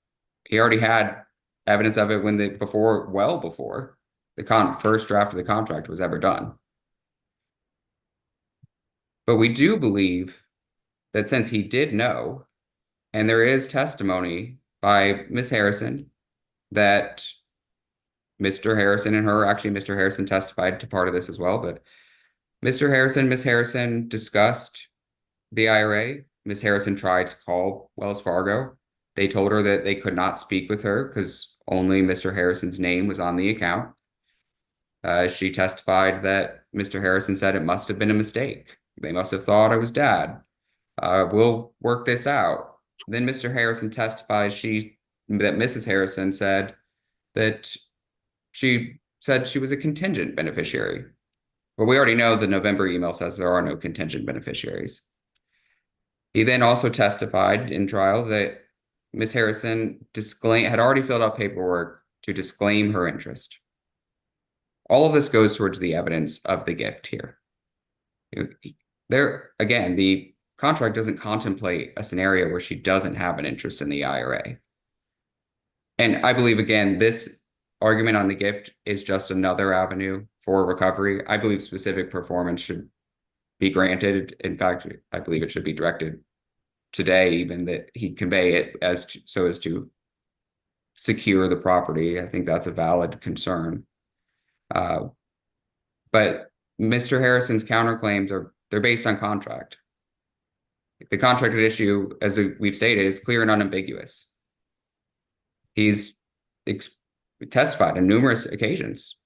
He already had evidence of it well before the first draft of the contract was ever done. But we do believe that since he did know, and there is testimony by Ms. Harrison that Mr. Harrison and her, actually Mr. Harrison testified to part of this as well, but Ms. Harrison discussed the IRA. Ms. Harrison tried to call Wells Fargo. They told her that they could not speak with her because only Mr. Harrison's name was on the account. She testified that Mr. Harrison said it must have been a mistake. They must have thought I was dad. We'll work this out. Then Mr. Harrison testified that Mrs. Harrison said that she said she was a contingent beneficiary. But we already know the November email says there are no contingent beneficiaries. He then also testified in trial that Ms. Harrison had already filled out paperwork to disclaim her interest. All of this goes towards the evidence of the gift here. There, again, the contract doesn't contemplate a scenario where she doesn't have an interest in the IRA. And I believe, again, this argument on the gift is just another avenue for recovery. I believe specific performance should be granted. In fact, I believe it should be directed today, even that he convey it so as to secure the property. I think that's a valid concern. But Mr. Harrison's counterclaims they're based on contract. The contract at issue, as we've stated, is clear and unambiguous. He's testified on numerous occasions.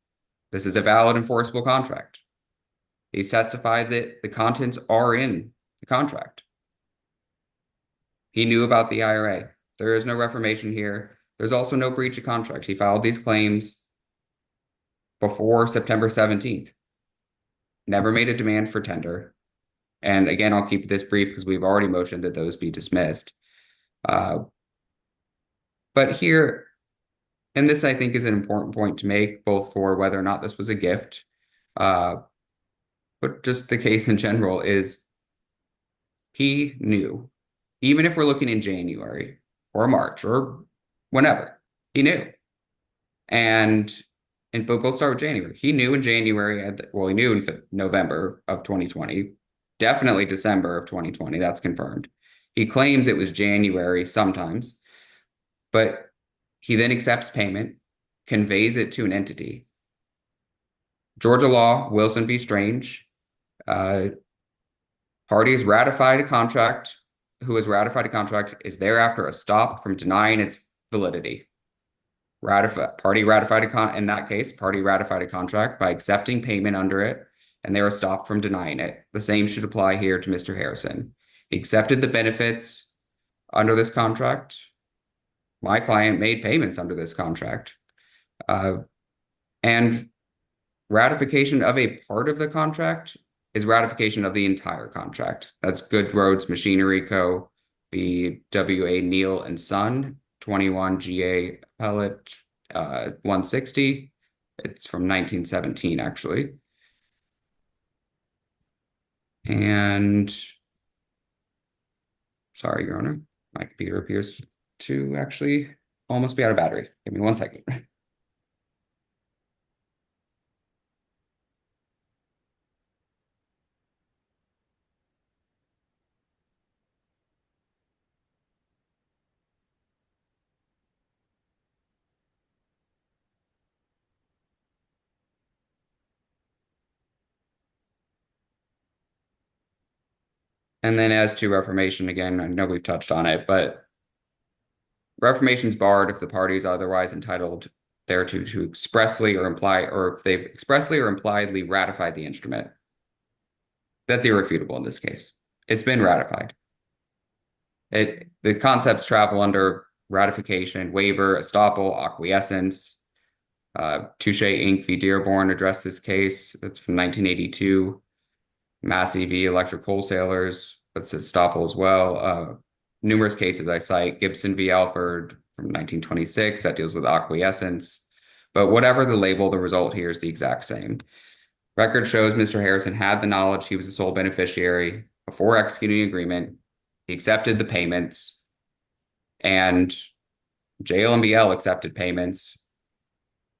This is a valid enforceable contract. He's testified that the contents are in the contract. He knew about the IRA. There is no reformation here. There's also no breach of contract. He filed these claims before September 17th. Never made a demand for tender. And again, I'll keep this brief because we've already motioned that those be dismissed. But here, and this I think is an important point to make, both for whether or not this was a gift, but just the case in general is he knew, even if we're looking in January or March or whenever, he knew. But we'll start with January. He knew in January, he knew in November of 2020, definitely December of 2020, that's confirmed. He claims it was January sometimes, but he then accepts payment, conveys it to an entity. Georgia law, Wilson v. Strange, parties ratified a contract, who has ratified a contract is thereafter stopped from denying its validity. Party ratified a contract by accepting payment under it, and they were stopped from denying it. The same should apply here to Mr. Harrison. He accepted the benefits under this contract. My client made payments under this contract. And ratification of a part of the contract is ratification of the entire contract. That's Good Roads Machinery Co. v. W.A. Neal and Son, 21 GA Appellate 160. It's from 1917, actually. And sorry, Your Honor, my computer appears to actually almost be out of battery. Give me 1 second. And then as to reformation, again, I know we've touched on it, but reformation is barred if the party is otherwise entitled thereto to expressly or imply, or if they've expressly or impliedly ratified the instrument. That's irrefutable in this case. It's been ratified. The concepts travel under ratification, waiver, estoppel, acquiescence. Touche Inc. v. Dearborn addressed this case. It's from 1982. Massey v. Electric Wholesalers. That's estoppel as well. Numerous cases I cite. Gibson v. Alford from 1926. That deals with acquiescence. But whatever the label, the result here is the exact same. Record shows Mr. Harrison had the knowledge he was the sole beneficiary before executing the agreement. He accepted the payments, and JLMBL accepted payments.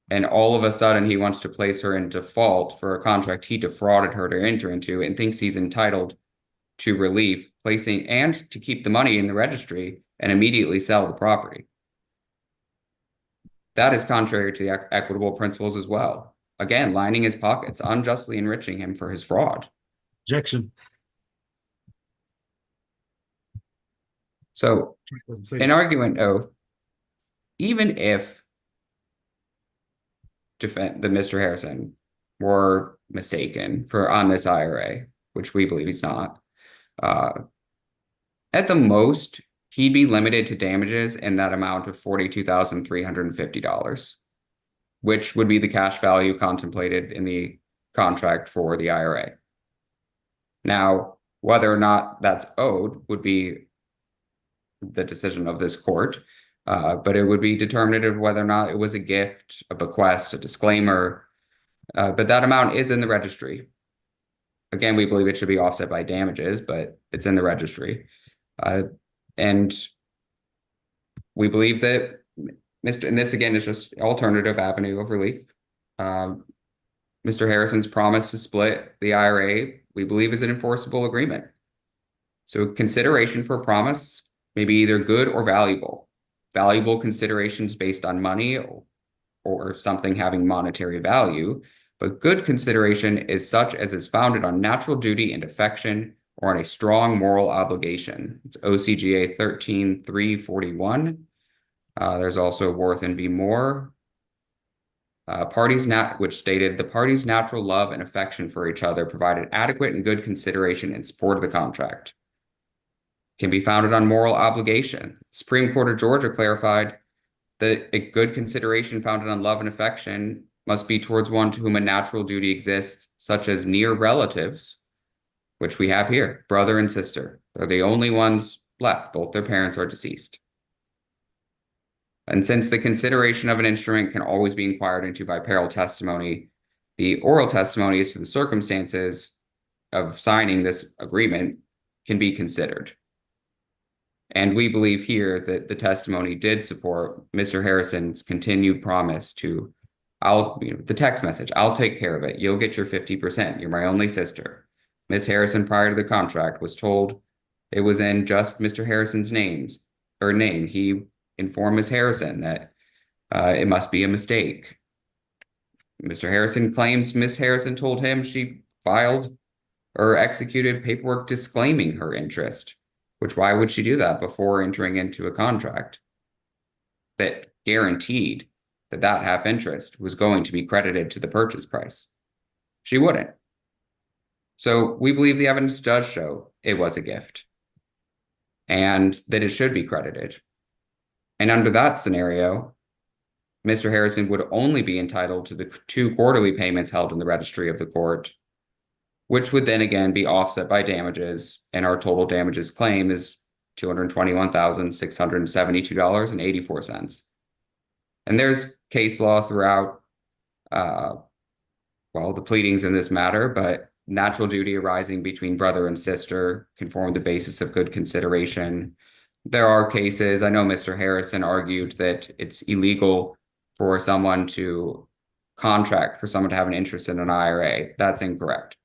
And all of a sudden, he wants to place her in default for a contract he defrauded her to enter into and thinks he's entitled to relief, placing and to keep the money in the registry and immediately sell the property. That is contrary to the equitable principles as well. Again, lining his pockets, unjustly enriching him for his fraud. Objection. So, in argument O, even if the Mr. Harrison were mistaken on this IRA, which we believe he's not, at the most, he'd be limited to damages in that amount of $42,350, which would be the cash value contemplated in the contract for the IRA. Now, whether or not that's owed would be the decision of this court, but it would be determinative of whether or not it was a gift, a bequest, a disclaimer, but that amount is in the registry. Again, we believe it should be offset by damages, but it's in the registry. And we believe that and this again is just alternative avenue of relief. Mr. Harrison's promise to split the IRA, we believe, is an enforceable agreement. So consideration for a promise may be either good or valuable. Valuable considerations based on money or something having monetary value, but good consideration is such as is founded on natural duty and affection or on a strong moral obligation. It's OCGA 13-341. There's also Worth and V. Moore, which stated the parties' natural love and affection for each other provided adequate and good consideration in support of the contract. Can be founded on moral obligation. Supreme Court of Georgia clarified that a good consideration founded on love and affection must be towards one to whom a natural duty exists, such as near relatives, which we have here, brother and sister. They're the only ones left. Both their parents are deceased. And since the consideration of an instrument can always be inquired into by oral testimony, the oral testimony as to the circumstances of signing this agreement can be considered. And we believe here that the testimony did support Mr. Harrison's continued promise to, the text message, I'll take care of it. You'll get your 50%. You're my only sister. Miss Harrison, prior to the contract, was told it was in just Mr. Harrison's name. He informed Miss Harrison that it must be a mistake. Mr. Harrison claims Miss Harrison told him she filed or executed paperwork disclaiming her interest. Which, why would she do that before entering into a contract that guaranteed that that half interest was going to be credited to the purchase price? She wouldn't. So we believe the evidence does show it was a gift and that it should be credited. And under that scenario, Mr. Harrison would only be entitled to the 2 quarterly payments held in the registry of the court, which would then again be offset by damages, and our total damages claim is $221,672.84. And there's case law throughout, well, the pleadings in this matter, but natural duty arising between brother and sister can form the basis of good consideration. There are cases, I know Mr. Harrison argued that it's illegal for someone to contract for someone to have an interest in an IRA. That's incorrect.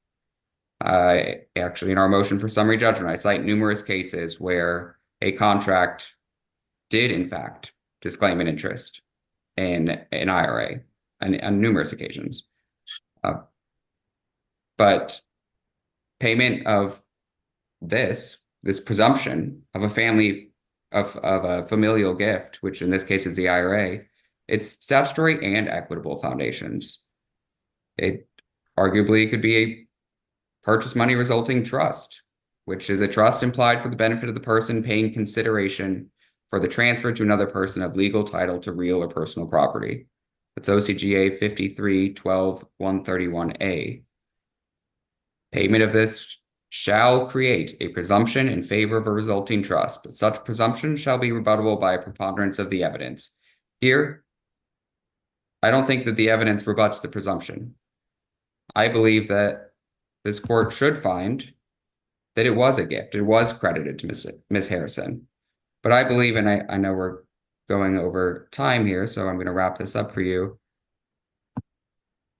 Actually, in our motion for summary judgment, I cite numerous cases where a contract did, in fact, disclaim an interest in an IRA on numerous occasions. But payment of this presumption of a familial gift, which in this case is the IRA, it's statutory and equitable foundations. It arguably could be a purchase money resulting trust, which is a trust implied for the benefit of the person paying consideration for the transfer to another person of legal title to real or personal property. That's OCGA 53-12-131A. Payment of this shall create a presumption in favor of a resulting trust, but such presumption shall be rebuttable by a preponderance of the evidence. Here, I don't think that the evidence rebuts the presumption. I believe that this court should find that it was a gift. It was credited to Ms. Harrison. But I believe, and I know we're going over time here, so I'm going to wrap this up for you.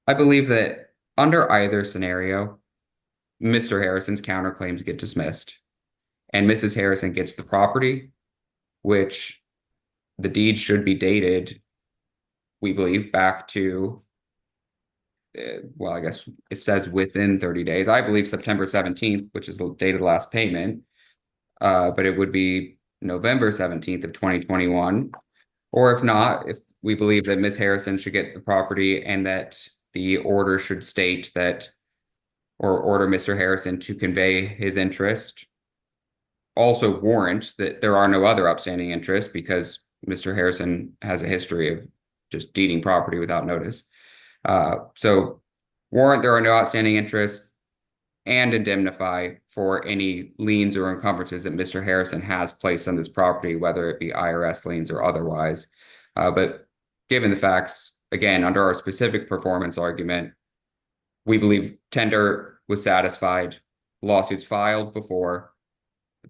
I believe that under either scenario, Mr. Harrison's counterclaims get dismissed, and Mrs. Harrison gets the property, which the deed should be dated, we believe, back to, well, I guess it says within 30 days. I believe September 17th, which is the date of the last payment, but it would be November 17th of 2021. Or if not, if we believe that Ms. Harrison should get the property and that the order should state that, or order Mr. Harrison to convey his interest, also warrant that there are no other upstanding interests because Mr. Harrison has a history of just deeding property without notice. So warrant there are no outstanding interests and indemnify for any liens or encumbrances that Mr. Harrison has placed on this property, whether it be IRS liens or otherwise. But given the facts, again, under our specific performance argument, we believe tender was satisfied, lawsuits filed before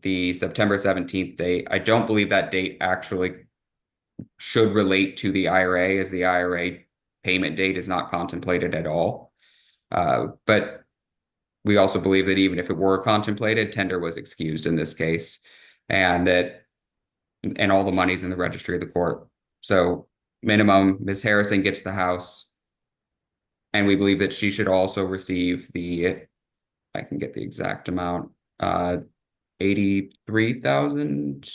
the September 17th date. I don't believe that date actually should relate to the IRA, as the IRA payment date is not contemplated at all. But we also believe that even if it were contemplated, tender was excused in this case, and all the money's in the registry of the court. So minimum, Ms. Harrison gets the house, and we believe that she should also receive I can get the exact amount, 83,000.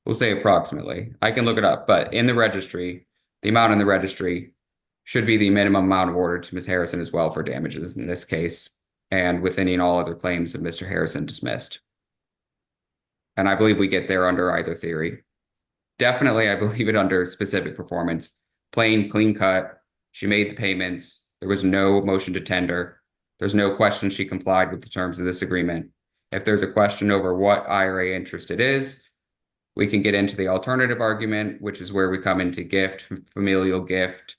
We'll say approximately. I can look it up, but in the registry, the amount in the registry should be the minimum amount awarded to Ms. Harrison as well for damages in this case, and with any and all other claims of Mr. Harrison dismissed. And I believe we get there under either theory. Definitely, I believe it under specific performance. Plain, clean cut. She made the payments. There was no motion to tender. There's no question she complied with the terms of this agreement. If there's a question over what IRA interest it is, we can get into the alternative argument, which is where we come into gift, familial gift,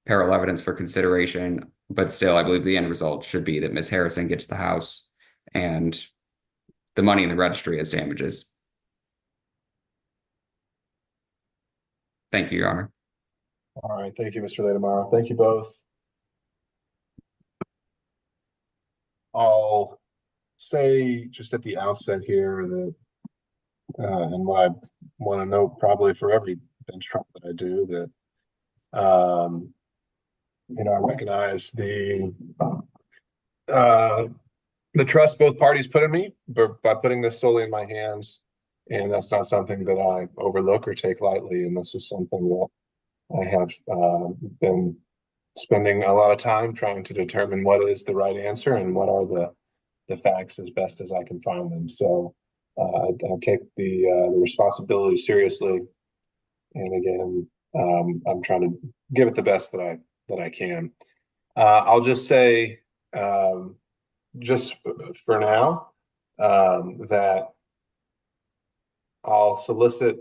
parallel evidence for consideration. But still, I believe the end result should be that Ms. Harrison gets the house and the money in the registry as damages. Thank you, Your Honor. All right. Thank you, Mr. Latimore. Thank you both. I'll say just at the outset here that, and what I want to note probably for every bench trial that I do, that, I recognize the trust both parties put in me by putting this solely in my hands. And that's not something that I overlook or take lightly. And this is something that I have been spending a lot of time trying to determine what is the right answer and what are the facts as best as I can find them. So I take the responsibility seriously. And again, I'm trying to give it the best that I can. I'll just say, just for now, that I'll solicit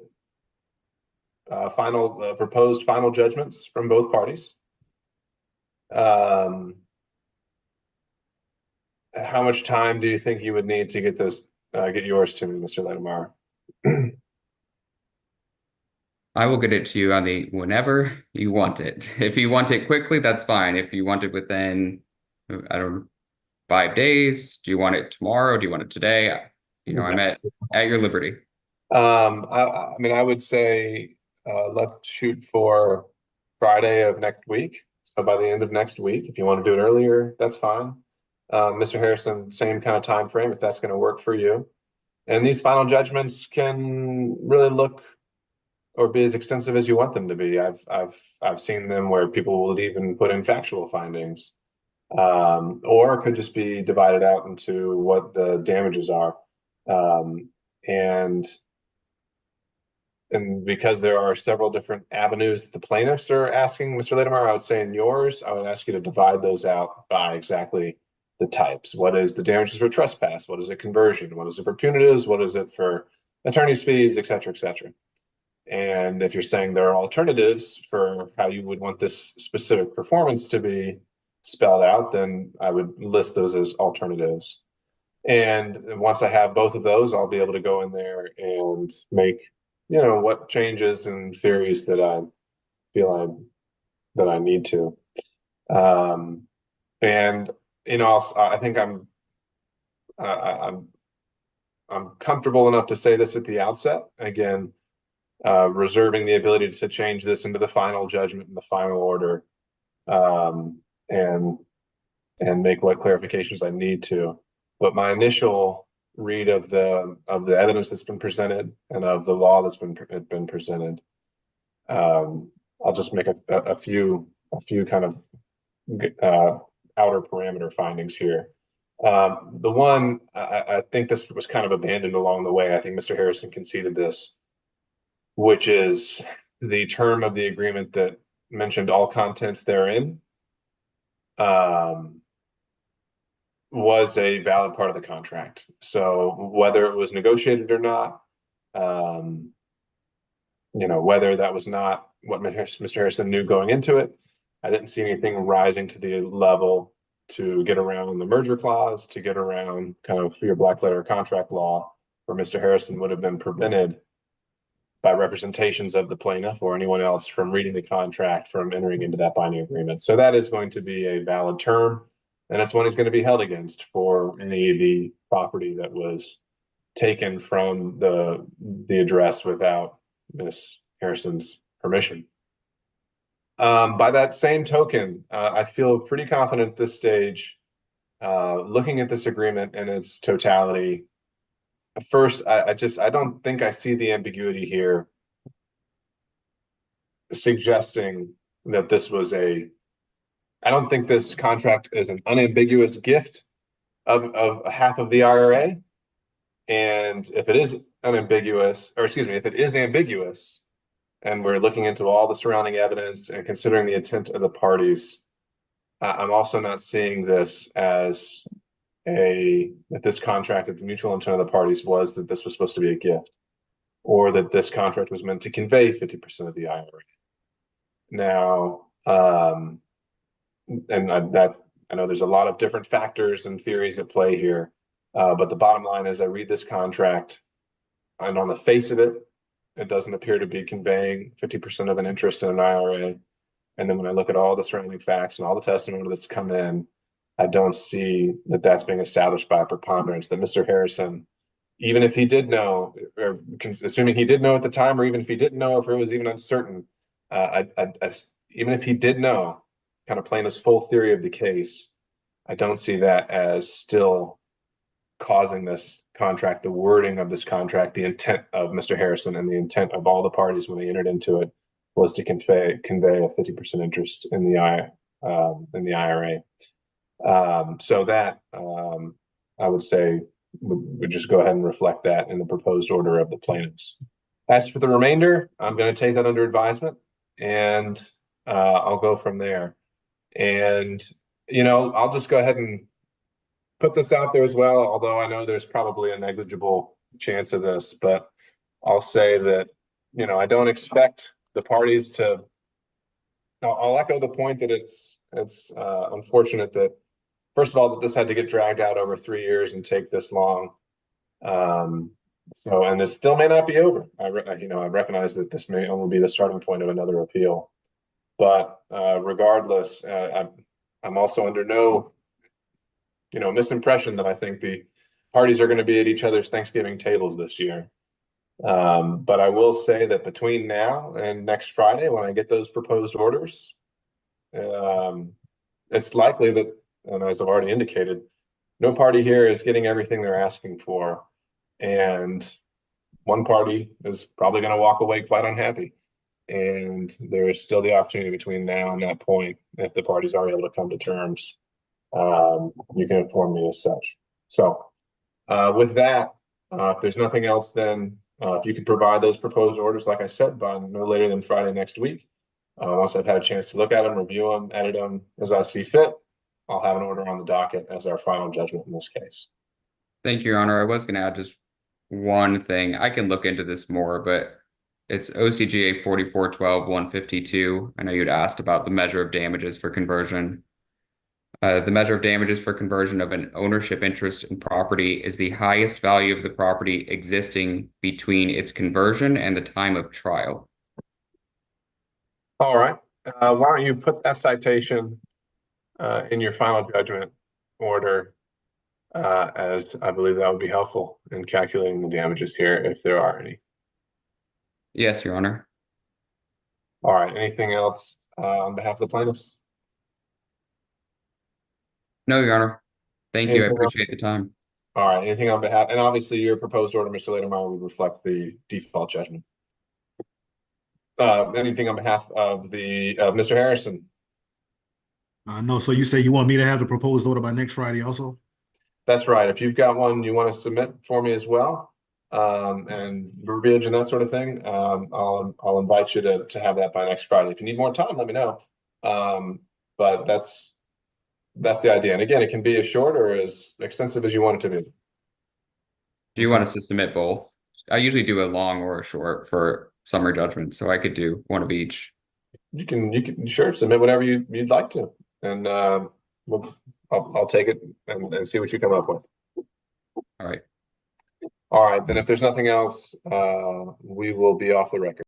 proposed final judgments from both parties. How much time do you think you would need to get those, get yours to me, Mr. Latimer? I will get it to you on the whenever you want it. If you want it quickly, that's fine. If you want it within, I don't know, 5 days, do you want it tomorrow? Do you want it today? I'm at your liberty. I mean, I would say let's shoot for Friday of next week. So by the end of next week, if you want to do it earlier, that's fine. Mr. Harrison, same kind of time frame if that's going to work for you. And these final judgments can really look or be as extensive as you want them to be. I've seen them where people will even put in factual findings, or it could just be divided out into what the damages are. And because there are several different avenues that the plaintiffs are asking, Mr. Latimer, I would say in yours, I would ask you to divide those out by exactly the types. What is the damages for trespass? What is it conversion? What is it for punitives? What is it for attorney's fees, et cetera, et cetera? And if you're saying there are alternatives for how you would want this specific performance to be spelled out, then I would list those as alternatives. And once I have both of those, I'll be able to go in there and make, what changes and theories that I feel that I need to. And I think I'm comfortable enough to say this at the outset. Again, reserving the ability to change this into the final judgment and the final order, and make what clarifications I need to. But my initial read of the evidence that's been presented and of the law that's been presented, I'll just make a few kind of outer parameter findings here. The one, I think this was kind of abandoned along the way. I think Mr. Harrison conceded this, which is the term of the agreement that mentioned all contents therein was a valid part of the contract. So whether it was negotiated or not, whether that was not what Mr. Harrison knew going into it, I didn't see anything rising to the level to get around the merger clause, to get around kind of your black letter contract law, where Mr. Harrison would have been prevented by representations of the plaintiff or anyone else from reading the contract, from entering into that binding agreement. So that is going to be a valid term, and it's one he's going to be held against for any of the property that was taken from the address without Ms. Harrison's permission. By that same token, I feel pretty confident at this stage, looking at this agreement in its totality. First, I don't think I see the ambiguity here suggesting that this was I don't think this contract is an unambiguous gift of half of the IRA. And if it is unambiguous, or excuse me, if it is ambiguous, and we're looking into all the surrounding evidence and considering the intent of the parties, I'm also not seeing this as that this contract, that the mutual intent of the parties was that this was supposed to be a gift, or that this contract was meant to convey 50% of the IRA. Now, and I know there's a lot of different factors and theories at play here, but the bottom line is I read this contract, and on the face of it, it doesn't appear to be conveying 50% of an interest in an IRA. And then when I look at all the surrounding facts and all the testimony that's come in, I don't see that that's being established by a preponderance, that Mr. Harrison, even if he did know, or assuming he did know at the time, or even if he didn't know, if it was even uncertain, even if he did know, kind of playing this full theory of the case, I don't see that as still causing this contract, the wording of this contract, the intent of Mr. Harrison and the intent of all the parties when they entered into it was to convey a 50% interest in the IRA. So that I would say would just go ahead and reflect that in the proposed order of the plaintiffs. As for the remainder, I'm going to take that under advisement, and I'll go from there. And I'll just go ahead and put this out there as well, although I know there's probably a negligible chance of this, but I'll say that, I don't expect the parties to. I'll echo the point that it's unfortunate that, first of all, that this had to get dragged out over 3 years and take this long. And it still may not be over. I recognize that this may only be the starting point of another appeal, but regardless, I'm also under no, misimpression that I think the parties are going to be at each other's Thanksgiving tables this year. But I will say that between now and next Friday, when I get those proposed orders, it's likely that, and as I've already indicated, no party here is getting everything they're asking for. And one party is probably going to walk away quite unhappy. And there is still the opportunity between now and that point, if the parties are able to come to terms, you can inform me as such. So with that, if there's nothing else, then if you could provide those proposed orders, like I said, by no later than Friday next week. Once I've had a chance to look at them, review them, edit them as I see fit, I'll have an order on the docket as our final judgment in this case. Thank you, Your Honor. I was going to add just one thing. I can look into this more, but it's OCGA 4412-152. I know you'd asked about the measure of damages for conversion. The measure of damages for conversion of an ownership interest in property is the highest value of the property existing between its conversion and the time of trial. All right. Why don't you put that citation in your final judgment order, as I believe that would be helpful in calculating the damages here, if there are any. Yes, Your Honor. All right. Anything else on behalf of the plaintiffs? No, Your Honor. Thank you. I Anything else? appreciate the time. All right. Anything on behalf, and obviously your proposed order, Mr. Ledermeyer, would reflect the default judgment. Anything on behalf of the Mr. Harrison? No, so you say you want me to have the proposed order by next Friday also? That's right. If you've got one you want to submit for me as well, and verbiage and that sort of thing, I'll invite you to have that by next Friday. If you need more time, let me know. But that's the idea. And again, it can be as short or as extensive as you want it to be. Do you want us to submit both? I usually do a long or a short for summary judgment, so I could do one of each. You can sure submit whatever you'd like to, and I'll take it and see what you come up with. All right. All right, then if there's nothing else, we will be off the record.